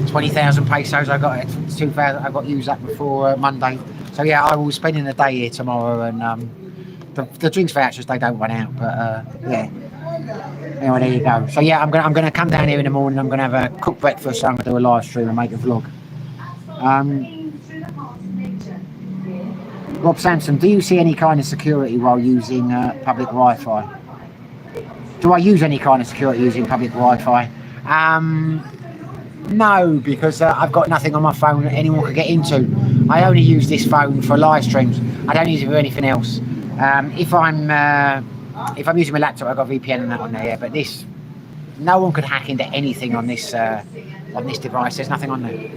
20,000 pesos. I got 2,000. I got to use that before Monday. So yeah, I will be spending the day here tomorrow, and the drinks vouchers, they don't run out. But yeah. Anyway, there you go. So yeah, I'm gonna come down here in the morning. I'm gonna have a cooked breakfast. I'm gonna do a live stream and make a vlog. Rob Sampson, do you see any kind of security while using public Wi-Fi? Do I use any kind of security using public Wi-Fi? No, because I've got nothing on my phone that anyone could get into. I only use this phone for live streams. I don't use it for anything else. If I'm using my laptop, I've got VPN and that on there. Yeah, but this, no one could hack into anything on this device. There's nothing on there.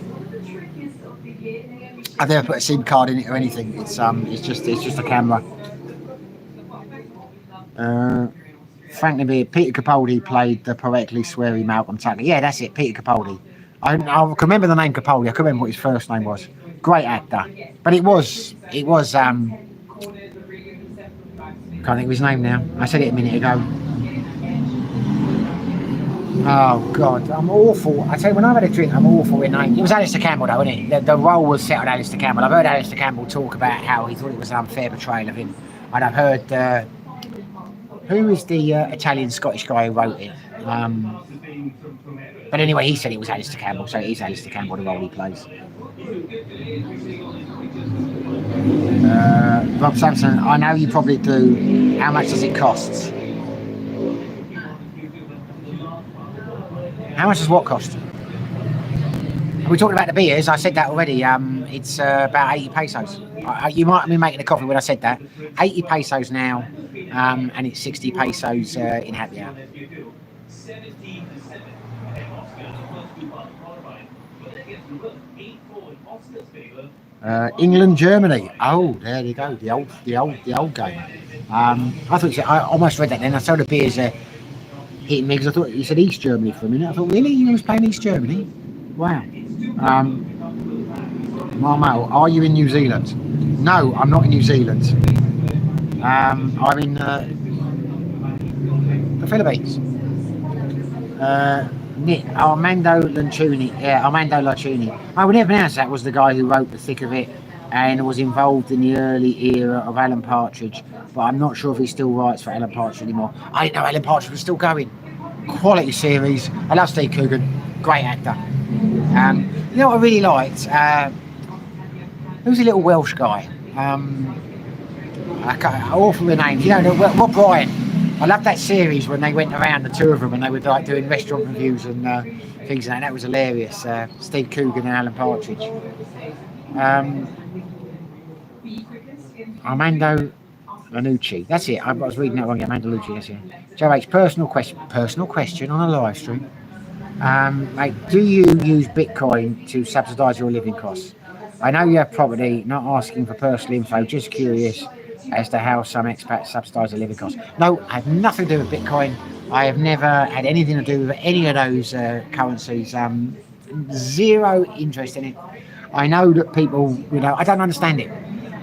I've never put a SIM card in it or anything. It's just a camera. Franklin B. Peter Capaldi played the poetically sweary Malcolm Tucker. Yeah, that's it, Peter Capaldi. I can remember the name Capaldi. I can't remember what his first name was. Great actor, but it was. Can't think of his name now. I said it a minute ago. Oh God, I'm awful. I tell you, when I've had a drink, I'm awful with names. It was Alistair Campbell, though, wasn't it? The role was set on Alistair Campbell. I've heard Alistair Campbell talk about how he thought it was an unfair portrayal of him, and I've heard who is the Italian Scottish guy who wrote it. But anyway, he said it was Alistair Campbell, so it is Alistair Campbell the role he plays. Rob Sampson, I know you probably do. How much does it cost? How much does what cost? Are we talking about the beers? I said that already. It's about 80 pesos. You might have been making a coffee when I said that. 80 pesos now, and it's 60 pesos in happy hour. England, Germany. Oh, there you go. The old game. I thought I almost read that then. I saw the beers hitting me because I thought you said East Germany for a minute. I thought, really, you was playing East Germany? Wow. Marmel, are you in New Zealand? No, I'm not in New Zealand. I'm in the Philippines. Armando Lancioni. Yeah, Armando Lancioni. I would never pronounce that. Was the guy who wrote The Thick of It and was involved in the early era of Alan Partridge, but I'm not sure if he still writes for Alan Partridge anymore. I didn't know Alan Partridge was still going. Quality series. I love Steve Coogan, great actor. You know what I really liked? There was a little Welsh guy. I can't, awful the names. You know, Rob Ryan. I loved that series when they went around, the two of them, and they were like doing restaurant reviews and things like that. That was hilarious. Steve Coogan and Alan Partridge. Armando Lanucci. That's it. I was reading that wrong. Armando Lanucci. That's it. Joe H. Personal question on a live stream. Mate, do you use Bitcoin to subsidise your living costs? I know you have property, not asking for personal info, just curious as to how some expats subsidise their living costs. No, I have nothing to do with Bitcoin. I have never had anything to do with any of those currencies. Zero interest in it. I know that people, you know, I don't understand it.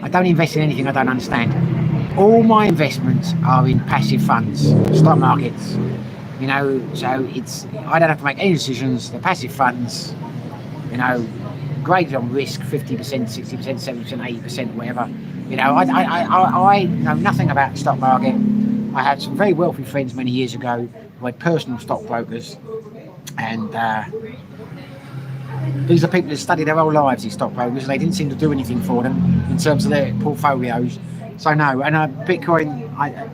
I don't invest in anything I don't understand. All my investments are in passive funds, stock markets. You know, so I don't have to make any decisions. The passive funds, you know, graded on risk, 50%, 60%, 70%, 80%, whatever. You know, I know nothing about the stock market. I had some very wealthy friends many years ago who had personal stockbrokers, and these are people that studied their whole lives, these stockbrokers, and they didn't seem to do anything for them in terms of their portfolios. So no, and Bitcoin, I'm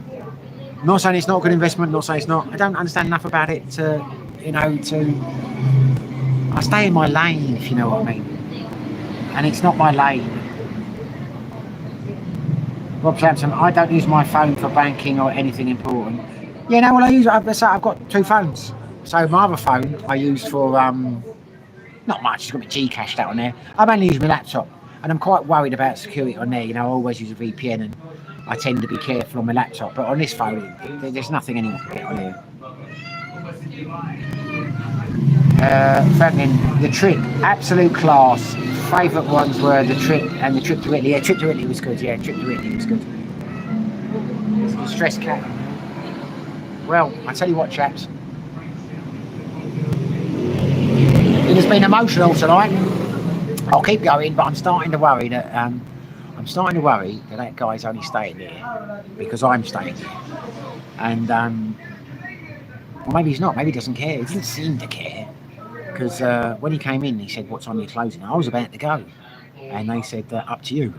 not saying it's not a good investment, not saying it's not. I don't understand enough about it to, you know, I stay in my lane, if you know what I mean. And it's not my lane. Rob Sampson, I don't use my phone for banking or anything important. Yeah, no, well, I've got two phones. So my other phone I use for, not much, it's got my Gcashed out on there. I mainly use my laptop. And I'm quite worried about security on there. You know, I always use a VPN and I tend to be careful on my laptop, but on this phone, there's nothing anyone can get on here. Franklin, the trip, absolute class. Favourite ones were the trip and the trip to Italy. Yeah, trip to Italy was good. Yeah, trip to Italy was good. Stress cat. Well, I tell you what, chaps. It has been emotional tonight. I'll keep going, but I'm starting to worry that that guy's only staying there because I'm staying there. And, well, maybe he's not. Maybe he doesn't care. He didn't seem to care. Because when he came in, he said, "What time are you closing?" I was about to go. And they said, "Up to you."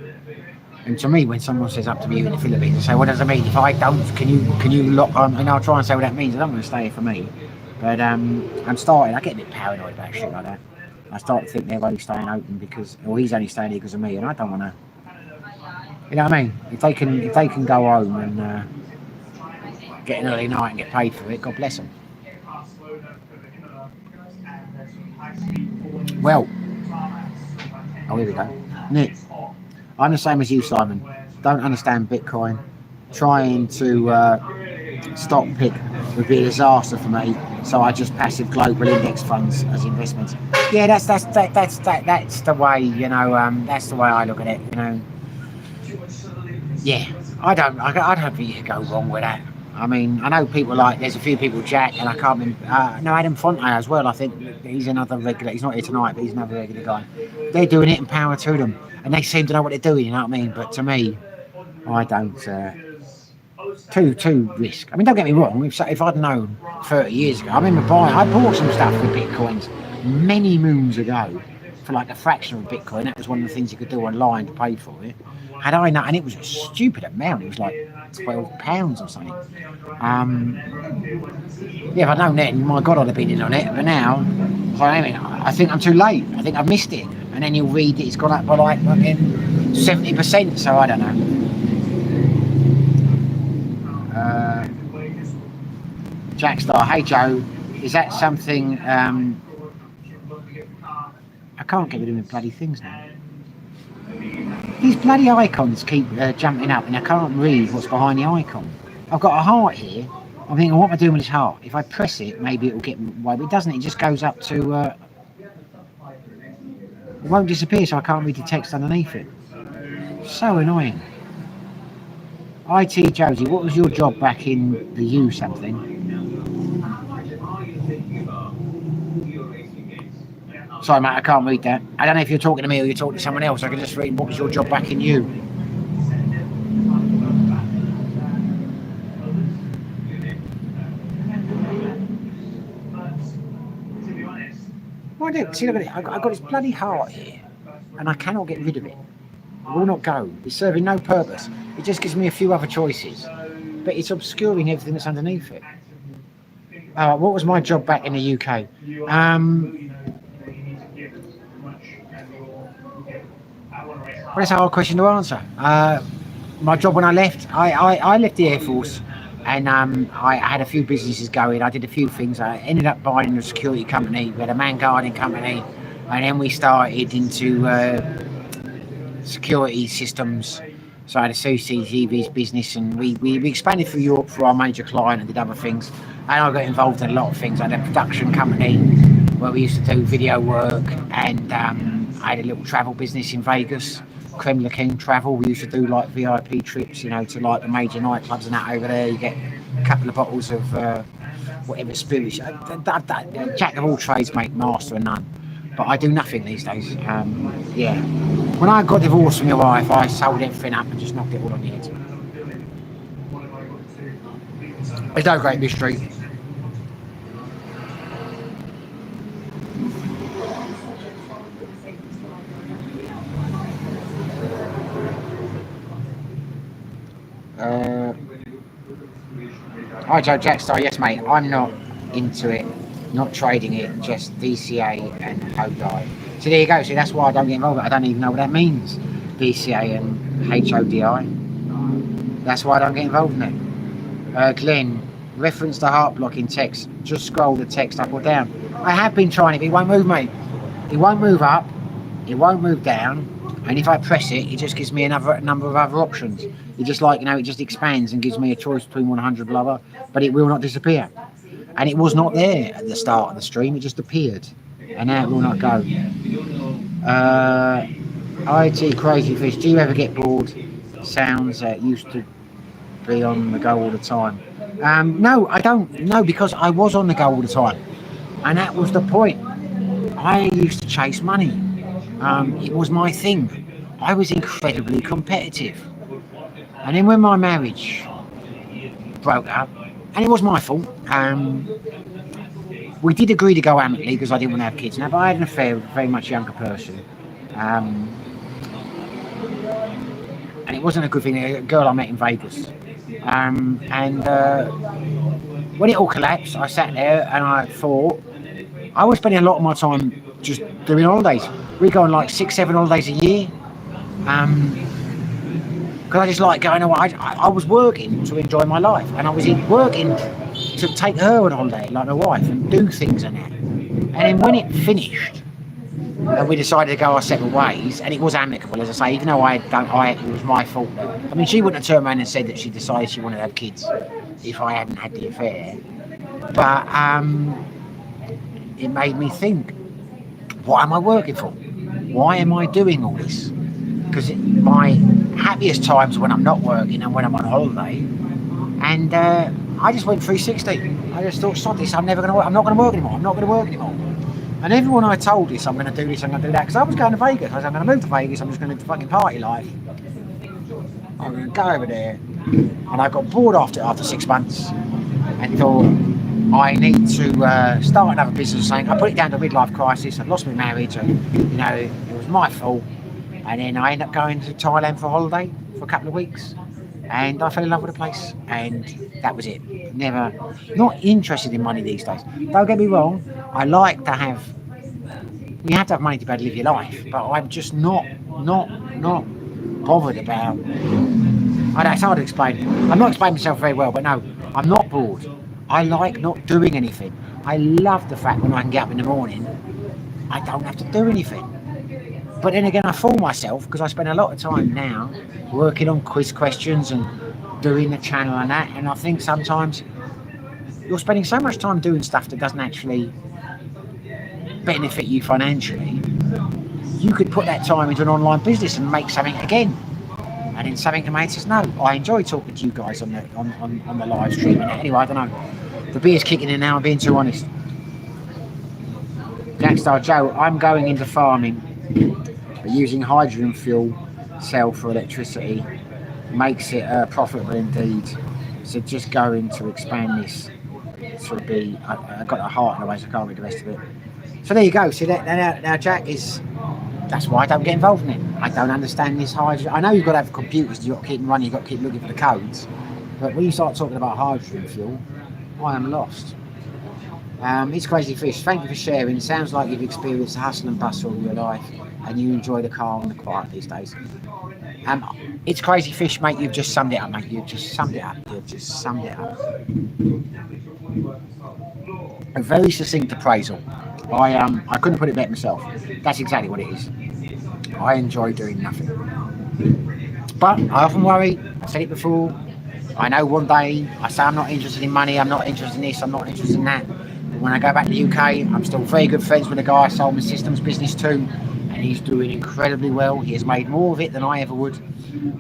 And to me, when someone says "up to you" in the Philippines, I say, "What does it mean? If I don't, can you lock on?" And I'll try and say what that means. I don't want to stay here for me. But I get a bit paranoid about shit like that. I start to think they're only staying open or he's only staying here because of me, and I don't want to. You know what I mean? If they can go home and get an early night and get paid for it, God bless them. Well, here we go. Nick, I'm the same as you, Simon. Don't understand Bitcoin. Trying to stock pick would be a disaster for me. So I just passive global index funds as investments. Yeah, that's the way, you know. That's the way I look at it, you know. Yeah, I don't think you could go wrong with that. I mean, I know people there's a few people, Jack, and I can't remember, Adam Fonte as well. I think he's another regular. He's not here tonight, but he's another regular guy. They're doing it, and power to them, and they seem to know what they're doing. You know what I mean? But to me, I don't. Too risk. I mean, don't get me wrong. If I'd known 30 years ago, I bought some stuff with bitcoins many moons ago for like a fraction of a bitcoin. That was one of the things you could do online to pay for it. Had I known, and it was a stupid amount. It was like £12 or something. Yeah, if I'd known then, my God, I'd have been in on it. But now, I think I'm too late. I think I've missed it. And then you'll read that it's gone up by like 70%. So I don't know. Jackstar, hey Joe, is that something? I can't get rid of the bloody things now. These bloody icons keep jumping up, and I can't read what's behind the icon. I've got a heart here. I'm thinking, what am I doing with this heart? If I press it, maybe it'll get away, but it doesn't. It just goes up to. It won't disappear, so I can't read the text underneath it. So annoying. IT Josie, what was your job back in the U something? Sorry, mate, I can't read that. I don't know if you're talking to me or you're talking to someone else. I can just read what was your job back in you. Why do? See, look at it. I've got this bloody heart here, and I cannot get rid of it. It will not go. It's serving no purpose. It just gives me a few other choices, but it's obscuring everything that's underneath it. What was my job back in the UK? Well, that's a hard question to answer. My job when I left, I left the Air Force, and I had a few businesses going. I did a few things. I ended up buying a security company. We had a man guarding company, and then we started into security systems. So I had a CCTV's business, and we expanded through Europe for our major client and did other things. And I got involved in a lot of things. I had a production company where we used to do video work, and I had a little travel business in Vegas, Creme de la King Travel. We used to do like VIP trips, you know, to like the major nightclubs and that over there. You get a couple of bottles of whatever spirits. Jack of all trades, mate, master of none. But I do nothing these days. Yeah. When I got divorced from my wife, I sold everything up and just knocked it all on the head. There's no great mystery. Hi Joe Jackstar, yes mate, I'm not into it, not trading it, just DCA and HODI. So there you go, see that's why I don't get involved. I don't even know what that means, DCA and HODI. That's why I don't get involved in it. Glenn, reference the heart block in text, just scroll the text up or down. I have been trying it, but it won't move, mate. It won't move up, it won't move down, and if I press it, it just gives me another number of other options. It just like, you know, it just expands and gives me a choice between 100 blah blah, but it will not disappear. And it was not there at the start of the stream, it just appeared. And now it will not go. IT Crazy Fish, do you ever get bored? Sounds used to be on the go all the time. No, I don't. No, because I was on the go all the time. And that was the point. I used to chase money. It was my thing. I was incredibly competitive. And then when my marriage broke up, and it was my fault, we did agree to go amicably because I didn't want to have kids. Now, but I had an affair with a very much younger person. And it wasn't a good thing, a girl I met in Vegas. When it all collapsed, I sat there and I thought, I was spending a lot of my time just doing holidays. We go on like 6-7 holidays a year. Because I just like going away. I was working to enjoy my life, and I was working to take her on holiday, like my wife, and do things and that. And then when it finished, and we decided to go our separate ways, and it was amicable, as I say, even though it was my fault. I mean, she wouldn't have turned around and said that she decided she wanted to have kids if I hadn't had the affair. But it made me think, what am I working for? Why am I doing all this? Because my happiest times when I'm not working and when I'm on holiday, and I just went 360. I just thought, sod this, I'm not going to work anymore. And everyone I told this, I'm going to do this, I'm going to do that, because I was going to Vegas. I was going to move to Vegas, I'm just going to do fucking party life. I'm going to go over there. And I got bored after 6 months and thought, I need to start another business. Saying I put it down to a midlife crisis. I lost my marriage, and you know it was my fault. And then I ended up going to Thailand for a holiday for a couple of weeks, and I fell in love with the place, and that was it. Not interested in money these days. Don't get me wrong. I like to have. You have to have money to be able to live your life, but I'm just not bothered about. I know it's hard to explain. I'm not explaining myself very well, but no, I'm not bored. I like not doing anything. I love the fact when I can get up in the morning, I don't have to do anything. But then again, I fool myself because I spend a lot of time now working on quiz questions and doing the channel and that. And I think sometimes you're spending so much time doing stuff that doesn't actually benefit you financially. You could put that time into an online business and make something again. And then something mate says, no, I enjoy talking to you guys on the live stream. Anyway, I don't know. The beer's kicking in now, I'm being too honest. Jackstar Joe, I'm going into farming, but using hydrogen fuel cell for electricity makes it profitable indeed. So just going to expand this to be, I got a heart in the way, so I can't read the rest of it. So there you go. See that now Jack is, that's why I don't get involved in it. I don't understand this hydrogen. I know you've got to have computers, you've got to keep them running, you've got to keep looking for the codes. But when you start talking about hydrogen fuel, I am lost. It's Crazy Fish. Thank you for sharing. It sounds like you've experienced the hustle and bustle of your life and you enjoy the calm and the quiet these days. It's Crazy Fish, mate. You've just summed it up, mate. You've just summed it up. You've just summed it up. A very succinct appraisal. I couldn't put it better myself. That's exactly what it is. I enjoy doing nothing. But I often worry, I've said it before, I know one day I say I'm not interested in money, I'm not interested in this, I'm not interested in that. But when I go back to the UK, I'm still very good friends with a guy I sold my systems business to, and he's doing incredibly well. He has made more of it than I ever would.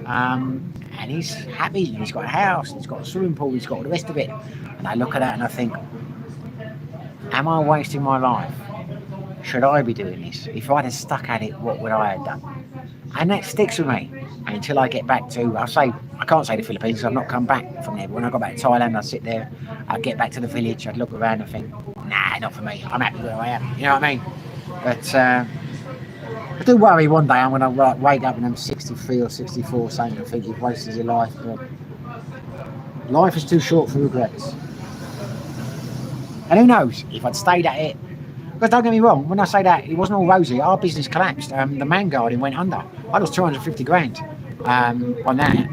And he's happy, he's got a house, he's got a swimming pool, he's got all the rest of it. And I look at that and I think, am I wasting my life? Should I be doing this? If I'd have stuck at it, what would I have done? And that sticks with me until I get back to, I can't say the Philippines because I've not come back from there, but when I got back to Thailand, I'd sit there, I'd get back to the village, I'd look around and think, nah, not for me, I'm happy where I am, you know what I mean? But I do worry one day I'm going to wake up and I'm 63 or 64 saying I think you've wasted your life, but life is too short for regrets. And who knows, if I'd stayed at it, because don't get me wrong, when I say that, it wasn't all rosy. Our business collapsed. The man garden went under. I lost 250 grand on that.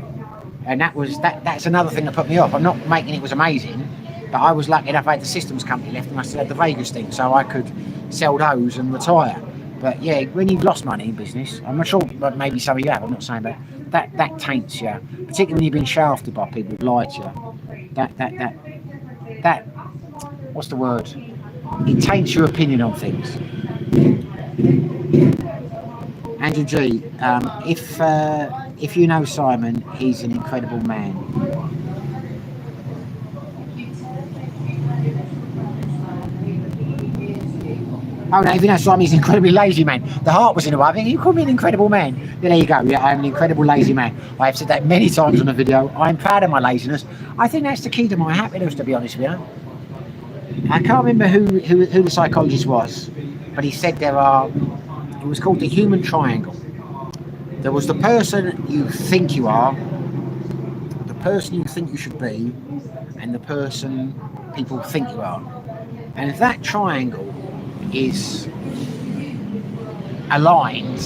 And that's another thing that put me off. I'm not making it was amazing, but I was lucky enough I had the systems company left and I still had the Vegas thing, so I could sell those and retire. But yeah, when you've lost money in business, I'm not sure, but maybe some of you have, I'm not saying, but that taints you. Particularly when you've been shafted by people who lied to you. That, what's the word? It taints your opinion on things. Andrew G, if you know Simon, he's an incredible man. Oh no, if you know Simon, he's an incredibly lazy man. The heart was in the way. I think you call me an incredible man. Yeah, there you go. Yeah, I'm an incredible lazy man. I have said that many times on the video. I'm proud of my laziness. I think that's the key to my happiness, to be honest with you. I can't remember who the psychologist was, but he said it was called the human triangle. There was the person you think you are, the person you think you should be, and the person people think you are. And if that triangle is aligned,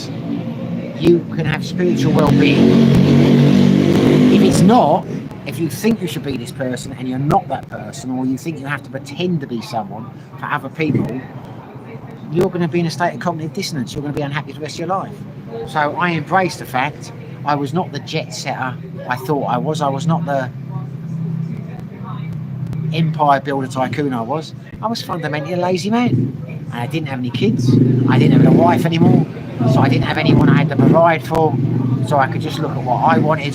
you can have spiritual well-being. If it's not, if you think you should be this person and you're not that person, or you think you have to pretend to be someone for other people, you're going to be in a state of cognitive dissonance. You're going to be unhappy for the rest of your life. So I embraced the fact I was not the jet setter I thought I was. I was not the empire builder tycoon I was. I was fundamentally a lazy man. And I didn't have any kids. I didn't have a wife anymore. So I didn't have anyone I had to provide for. So I could just look at what I wanted.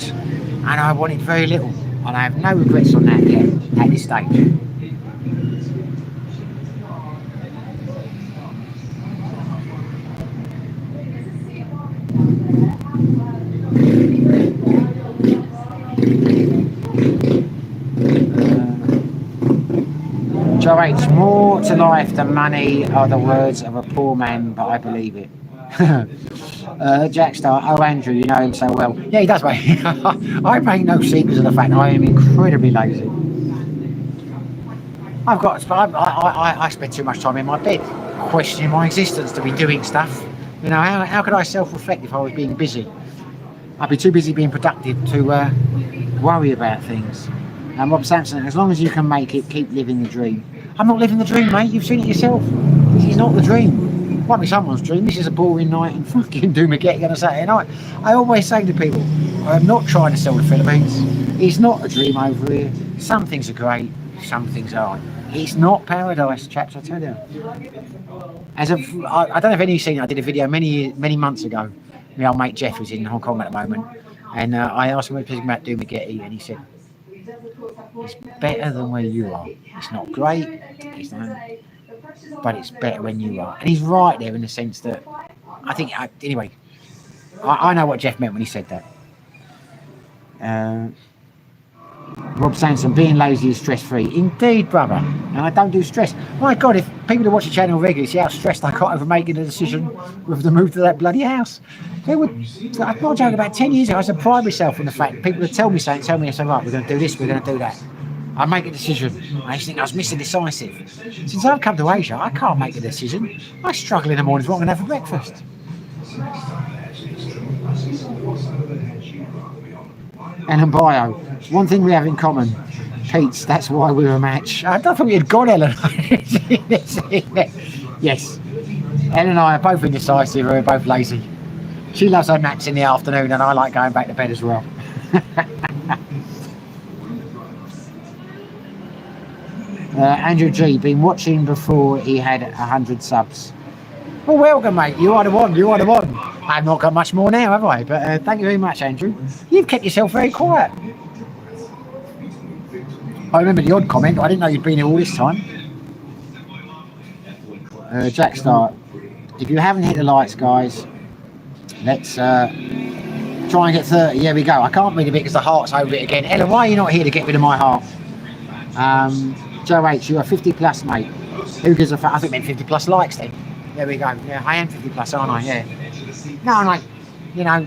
And I wanted very little, and I have no regrets on that yet at this stage. Joe H, more to life than money are the words of a poor man, but I believe it. Jackstar, oh Andrew, you know him so well. Yeah, he does, mate. I make no secrets of the fact I am incredibly lazy. I spend too much time in my bed questioning my existence to be doing stuff. You know, how could I self-reflect if I was being busy? I'd be too busy being productive to worry about things. And Rob Sampson, as long as you can make it, keep living the dream. I'm not living the dream, mate. You've seen it yourself. This is not the dream. Might be someone's dream. This is a boring night in fucking Dumaguete on a Saturday night. I always say to people, I'm not trying to sell the Philippines. It's not a dream over here. Some things are great, some things aren't. It's not paradise, chaps, I tell you. I don't know if any of you seen it. I did a video many months ago. My old mate Jeff is in Hong Kong at the moment, and I asked him what he was about Dumaguete, and he said, it's better than where you are. It's not great. It's not... but it's better when you are. And he's right there in the sense that I think, anyway, I know what Jeff meant when he said that. Rob Sanson, being lazy is stress-free. Indeed, brother. And I don't do stress. My God, if people who watch the channel regularly see how stressed I got over making a decision with the move to that bloody house. I'm not joking, about 10 years ago, I used to pride myself on the fact that people would tell me, I say, right, we're going to do this, we're going to do that. I make a decision. I used to think I was Mr. Decisive. Since I've come to Asia, I can't make a decision. I struggle in the mornings, what I'm going to have for breakfast. Ellen Bio, one thing we have in common, Pete's, that's why we're a match. I don't think we had gone, Ellen. Yes, Ellen and I are both indecisive, we're both lazy. She loves her naps in the afternoon and I like going back to bed as well. Andrew G, been watching before he had 100 subs. Well, welcome, mate. You are the one. I've not got much more now, have I? But thank you very much, Andrew. You've kept yourself very quiet. I remember the odd comment. I didn't know you'd been here all this time. Jack Start. If you haven't hit the likes, guys, let's try and get 30. Here we go. I can't read a bit because the heart's over it again. Ella, why are you not here to get rid of my heart? Joe H, you're 50 plus, mate. Who gives a fuck? I think meant 50 plus likes then. There we go. Yeah, I am 50 plus, aren't I? Yeah. No, like, you know,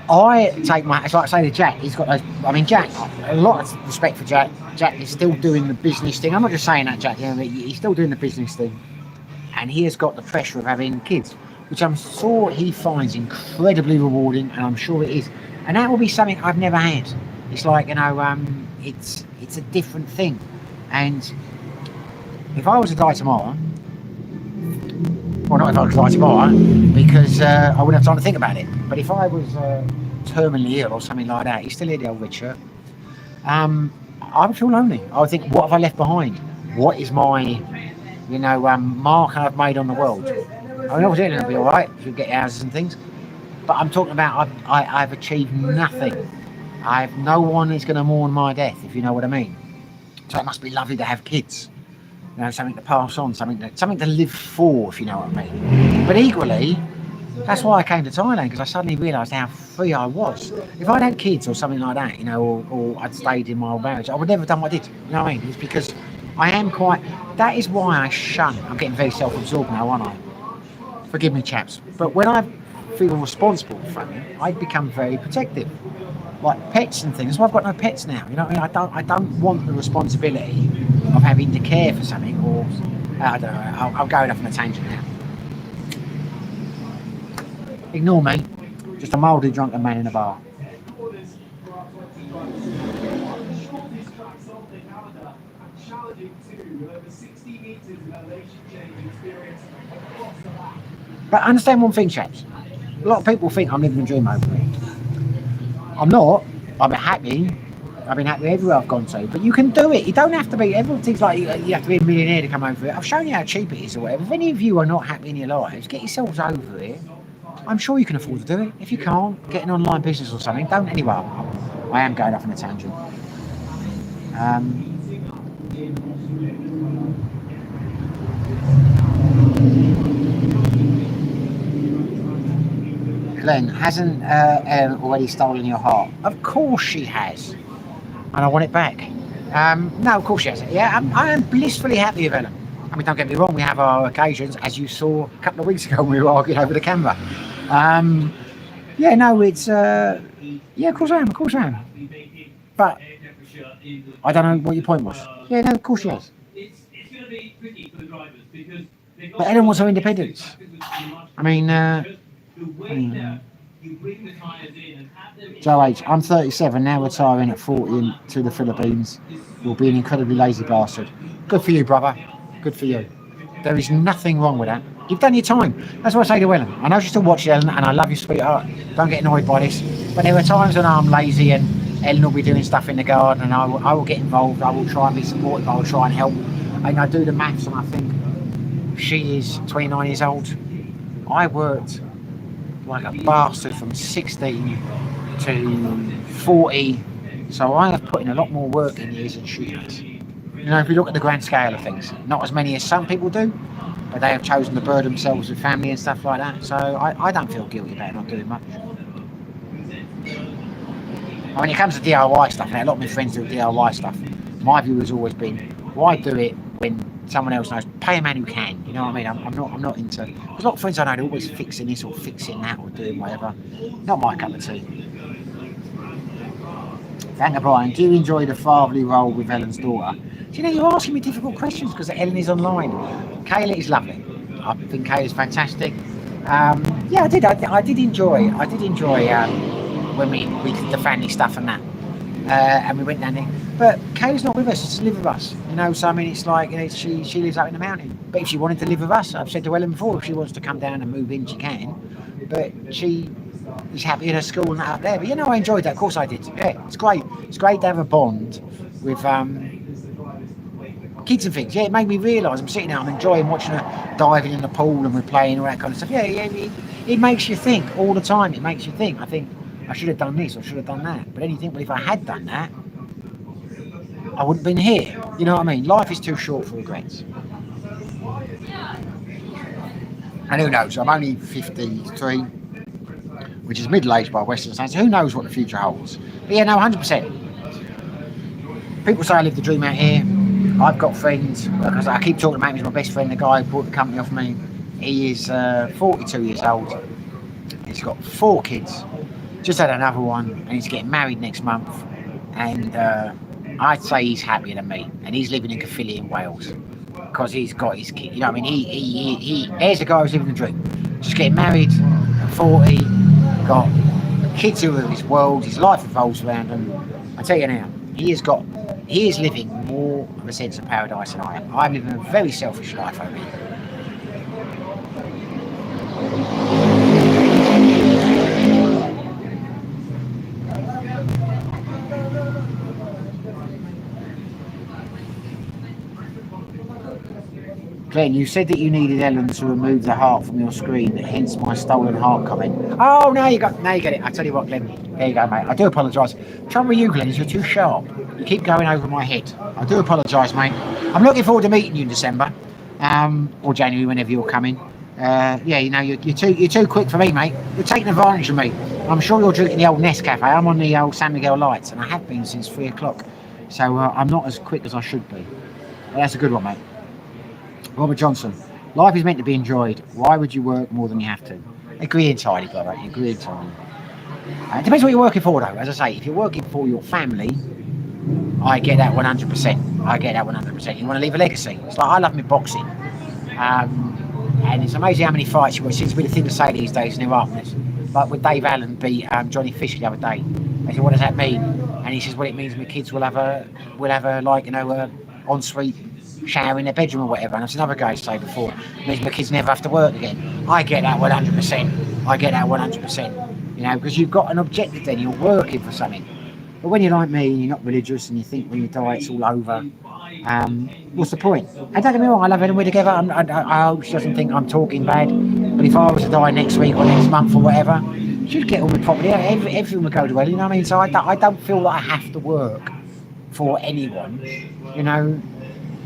I take my, it's like I say to Jack, he's got those, I mean, Jack, a lot of respect for Jack. Jack is still doing the business thing. I'm not just saying that, Jack, you know, he's still doing the business thing. And he has got the pressure of having kids, which I'm sure he finds incredibly rewarding, and I'm sure it is. And that will be something I've never had. It's like, you know, it's a different thing. And if I was to die tomorrow, well, not if I was to die tomorrow, because I wouldn't have time to think about it. But if I was terminally ill or something like that, he's still here, the old Richard, I would feel lonely. I would think, what have I left behind? What is my, you know, mark I've made on the world? I mean, obviously it'll be all right if you get houses and things. But I'm talking about I've achieved nothing. I've no one is going to mourn my death, if you know what I mean. So it must be lovely to have kids. You know, something to pass on, something to live for, if you know what I mean. But equally, that's why I came to Thailand, because I suddenly realised how free I was. If I'd had kids or something like that, you know, or I'd stayed in my old marriage, I would never have done what I did. You know what I mean? It's because I am quite. That is why I shun. I'm getting very self-absorbed now, aren't I? Forgive me, chaps. But when I feel responsible for something, I become very protective. Like pets and things. So I've got no pets now. You know what I mean? I don't want the responsibility of having to care for something, or I don't know. I'll go off on a tangent now. Ignore me. Just a mildly drunken man in a bar. But understand one thing, chaps. A lot of people think I'm living a dream over here. I'm not. I'm happy. I've been happy everywhere I've gone to. But you can do it. You don't have to be. Everyone thinks like you have to be a millionaire to come over here. I've shown you how cheap it is or whatever. If any of you are not happy in your lives, get yourselves over here. I'm sure you can afford to do it. If you can't, get an online business or something. Don't anyway. I am going off on a tangent. Glenn, hasn't Ellen already stolen your heart? Of course she has. And I want it back. No, of course she hasn't. Yeah, I am blissfully happy with Ellen. I mean, don't get me wrong, we have our occasions, as you saw a couple of weeks ago when we were arguing over the camera. Yeah, no, it's... yeah, of course I am. But I don't know what your point was. Yeah, no, of course she has. But Ellen wants her independence. I mean... Joe H, I'm 37, now retiring at 40 to the Philippines. You'll be an incredibly lazy bastard. Good for you, brother. Good for you. There is nothing wrong with that. You've done your time. That's what I say to Ellen. I know she still watches Ellen, and I love you, sweetheart. Don't get annoyed by this. But there are times when I'm lazy and Ellen will be doing stuff in the garden, and I will get involved. I will try and be supportive. I will try and help. And I do the maths, and I think she is 29 years old. I worked like a bastard from 16 to 40, so I have put in a lot more work in years than she has. You know, if you look at the grand scale of things, not as many as some people do, but they have chosen to burden themselves with family and stuff like that. So I don't feel guilty about not doing much. When it comes to DIY stuff, now a lot of my friends do DIY stuff. My view has always been, why do it when someone else knows? Pay a man who can. You know what I mean? I'm not into. There's a lot of friends I know they're always fixing this or fixing that or doing whatever. Not my cup of tea. Thank you, Brian. Do you enjoy the fatherly role with Ellen's daughter? Do you know, you're asking me difficult questions because Ellen is online. Kayla is lovely. I think Kayla's fantastic. Yeah, I did. I did enjoy. When we did the family stuff and that, and we went down there. But Kayla's not with us; she's live with us. You know, so I mean, it's like, you know, she lives up in the mountain. But if she wanted to live with us, I've said to Ellen before, if she wants to come down and move in, she can. But she is happy in her school and that up there. But you know, I enjoyed that. Of course, I did. Yeah, it's great. It's great to have a bond with kids and things. Yeah, it made me realise I'm sitting there, I'm enjoying watching her diving in the pool and we're playing all that kind of stuff. Yeah, it makes you think all the time. It makes you think. I think, I should have done this, or should have done that. But then you think, well, if I had done that, I wouldn't have been here. You know what I mean? Life is too short for regrets. And who knows? I'm only 53, which is middle-aged by Western standards. Who knows what the future holds? But yeah, no, 100%. People say I live the dream out here. I've got friends. Because I keep talking about him. He's my best friend, the guy who bought the company off me. He is 42 years old. He's got 4 kids. Just had another one, and he's getting married next month. And I'd say he's happier than me. And he's living in Caerphilly in Wales because he's got his kid. You know what I mean? There's a guy who's living the dream. Just getting married at 40, got kids who are his world, his life revolves around him. I tell you now, he is living more of a sense of paradise than I am. I'm living a very selfish life over here. Glenn, you said that you needed Ellen to remove the heart from your screen, hence my stolen heart comment. Oh, now you get it. I tell you what, Glenn. There you go, mate. I do apologise. Trouble with you, Glenn, is you're too sharp. You keep going over my head. I do apologise, mate. I'm looking forward to meeting you in December, or January, whenever you're coming. Yeah, you know, you're too quick for me, mate. You're taking advantage of me. I'm sure you're drinking the old Nescafe. I'm on the old San Miguel Lights, and I have been since 3 o'clock. So I'm not as quick as I should be. But that's a good one, mate. Robert Johnson, life is meant to be enjoyed. Why would you work more than you have to? Agree entirely, brother. Agree entirely. It depends what you're working for, though. As I say, if you're working for your family, I get that 100%. I get that 100%. You want to leave a legacy. It's like I love my boxing. And it's amazing how many fights you watch. It seems to be the thing to say these days in Iraq. Like with Dave Allen beat Johnny Fisher the other day. They said, what does that mean? And he says, well, it means my kids will have a like, you know, ensuite shower in their bedroom or whatever. And that's another guy say before, it means my kids never have to work again. I get that 100%. I get that 100%. You know, because you've got an objective then, you're working for something. But when you're like me and you're not religious and you think when you die it's all over, what's the point? And don't get me wrong, I love Ellen, we're together. I hope she doesn't think I'm talking bad. But if I was to die next week or next month or whatever, she'd get all the property. Everything would go to Ellen, you know what I mean? So I don't feel that I have to work for anyone, you know.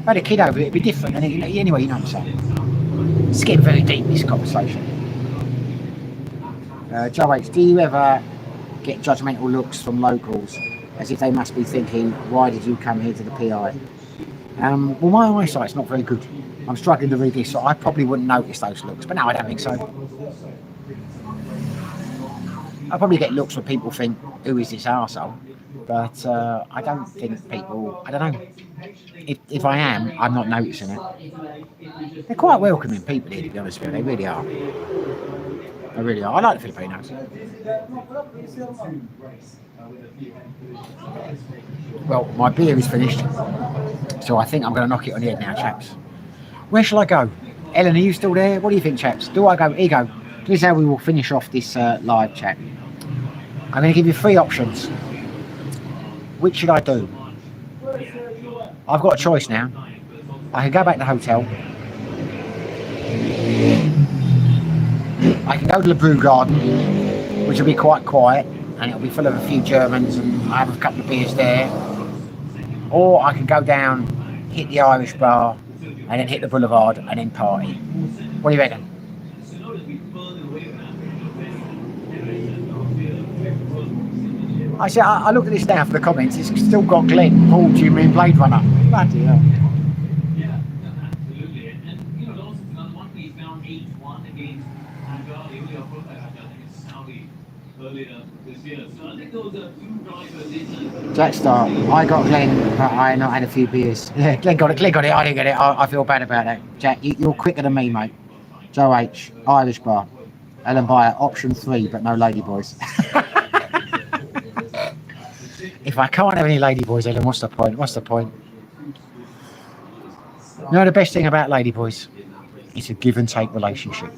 If I had a kid over it, it'd be different. And anyway, you know what I'm saying. It's getting very deep, this conversation. Joe H, do you ever get judgmental looks from locals as if they must be thinking, why did you come here to the PI? Well, my eyesight's not very good. I'm struggling to read this, so I probably wouldn't notice those looks. But no, I don't think so. I probably get looks where people think, who is this arsehole? But I don't think people, I don't know. If I am, I'm not noticing it. They're quite welcoming people here, to be honest with you. They really are. They really are. I like the Filipinos. Well, my beer is finished, so I think I'm going to knock it on the head now, chaps. Where shall I go? Ellen, are you still there? What do you think, chaps? Do I go? Here you go. This is how we will finish off this live chat. I'm going to give you 3 options. Which should I do? I've got a choice now. I can go back to the hotel. I can go to the brew garden, which will be quite quiet, and it'll be full of a few Germans, and I have a couple of beers there. Or I can go down hit the Irish bar, and then hit the boulevard, and then party. What do you reckon? I looked at this now for the comments. It's still got Glenn, Paul, Jimmy, and Blade Runner. Bloody hell. Jack Star, I got Glenn, but I not had a few beers. Yeah, Glenn got it. I didn't get it. I feel bad about that. Jack, you're quicker than me, mate. Joe H, Irish bar. Ellen Byer, option 3, but no ladyboys. If I can't have any ladyboys, Ellen, what's the point? What's the point? You know the best thing about ladyboys? It's a give and take relationship.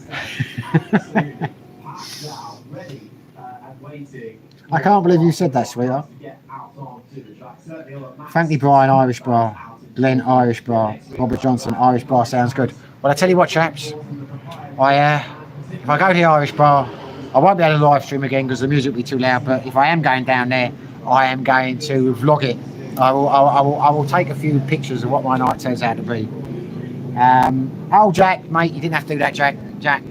I can't believe you said that, sweetheart. Thank you, Brian, Irish bar. Glenn, Irish bar. Robert Johnson, Irish bar sounds good. Well, I tell you what, chaps. If I go to the Irish bar, I won't be able to live stream again because the music will be too loud. But if I am going down there, I am going to vlog it. I will take a few pictures of what my night turns out to be. Oh, Jack, mate, you didn't have to do that, Jack. Jack,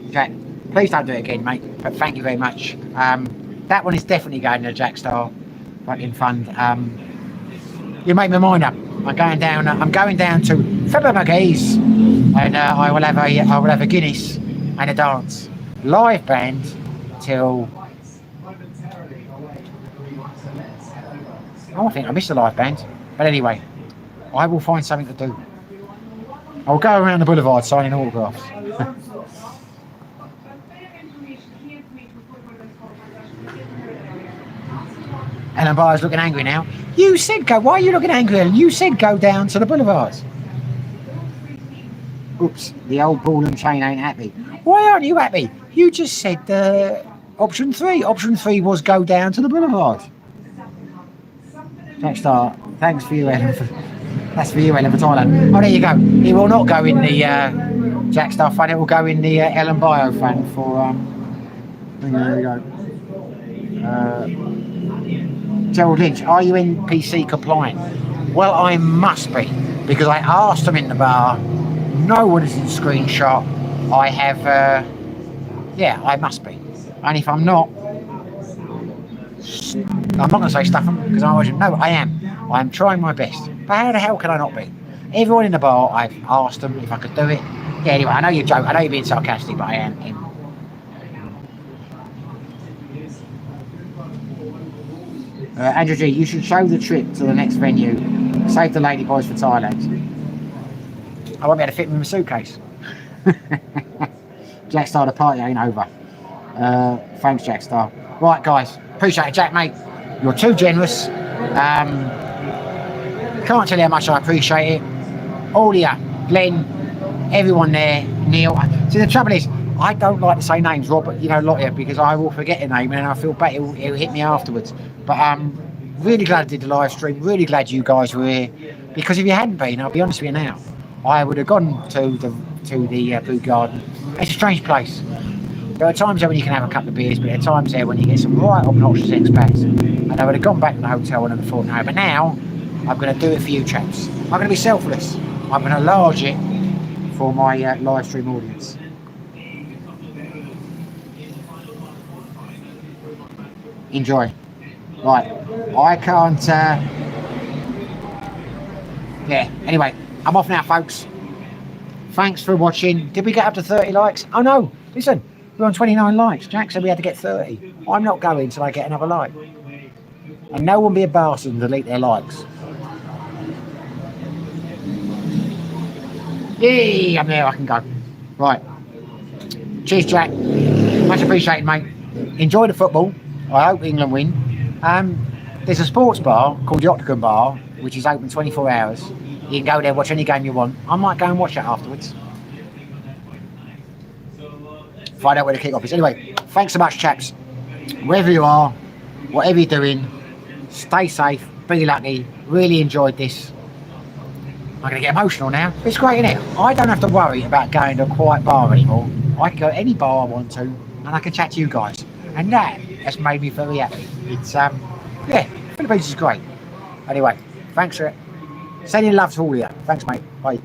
please don't do it again, mate. But thank you very much. That one is definitely going to Jack Star fucking fund. You make my mind up. I'm going down to February McGee's, and I will have a Guinness and a dance. Live band till. Oh, I think I missed the live band. But anyway, I will find something to do. I'll go around the boulevard signing autographs. Ellen Byer's looking angry now. You said go. Why are you looking angry, Ellen? You said go down to the boulevards. Oops, the old ball and chain ain't happy. Why aren't you happy? You just said option 3. Option 3 was go down to the boulevard. Jack Star, thanks for you, Ellen. That's for you, Ellen, for Thailand. Oh, there you go. It will not go in the Jack Star fund. It will go in the Ellen Bio fund for. There we go. Gerald Lynch, are you NPC compliant? Well, I must be, because I asked them in the bar. No one is in screenshot. I have. Yeah, I must be. And if I'm not, I'm not going to say stuff them because I always no, I am. I'm trying my best. But how the hell can I not be? Everyone in the bar, I've asked them if I could do it. Yeah, anyway, I know you're joking. I know you're being sarcastic, but I am. Andrew G, you should show the trip to the next venue. Save the ladyboys for Thailand. I won't be able to fit them in my suitcase. Jack Star, the party ain't over. Thanks, Jack Star. Right, guys. Appreciate it, Jack, mate. You're too generous. Can't tell you how much I appreciate it. All of you, Glenn, everyone there, Neil. See, the trouble is, I don't like to say names, Rob, but you know, Lottie, because I will forget a name and I feel bad. It'll hit me afterwards. But I'm really glad I did the live stream. Really glad you guys were here. Because if you hadn't been, I'll be honest with you now, I would have gone to the Boot Garden. It's a strange place. There are times there when you can have a couple of beers, but there are times there when you get some right obnoxious expats. And I would have gone back to the hotel and thought, no, but now I'm going to do it for you chaps. I'm going to be selfless. I'm going to enlarge it for my live stream audience. Enjoy. Right, I can't. Yeah. Anyway, I'm off now, folks. Thanks for watching. Did we get up to 30 likes? Oh no! Listen, we're on 29 likes. Jack said we had to get 30. I'm not going until I get another like. And no one be a bastard and delete their likes. Yay! I'm there. I can go. Right. Cheers, Jack. Much appreciated, mate. Enjoy the football. I hope England win. There's a sports bar called the Octagon Bar, which is open 24 hours. You can go there, watch any game you want. I might go and watch it afterwards. Find out where the kick-off is. Anyway, thanks so much, chaps. Wherever you are, whatever you're doing, stay safe, be lucky. Really enjoyed this. I'm going to get emotional now. It's great, isn't it? I don't have to worry about going to a quiet bar anymore. I can go to any bar I want to, and I can chat to you guys. And that has made me very happy. It's, yeah, Philippines is great. Anyway, thanks for it. Sending love to all of you. Thanks, mate. Bye.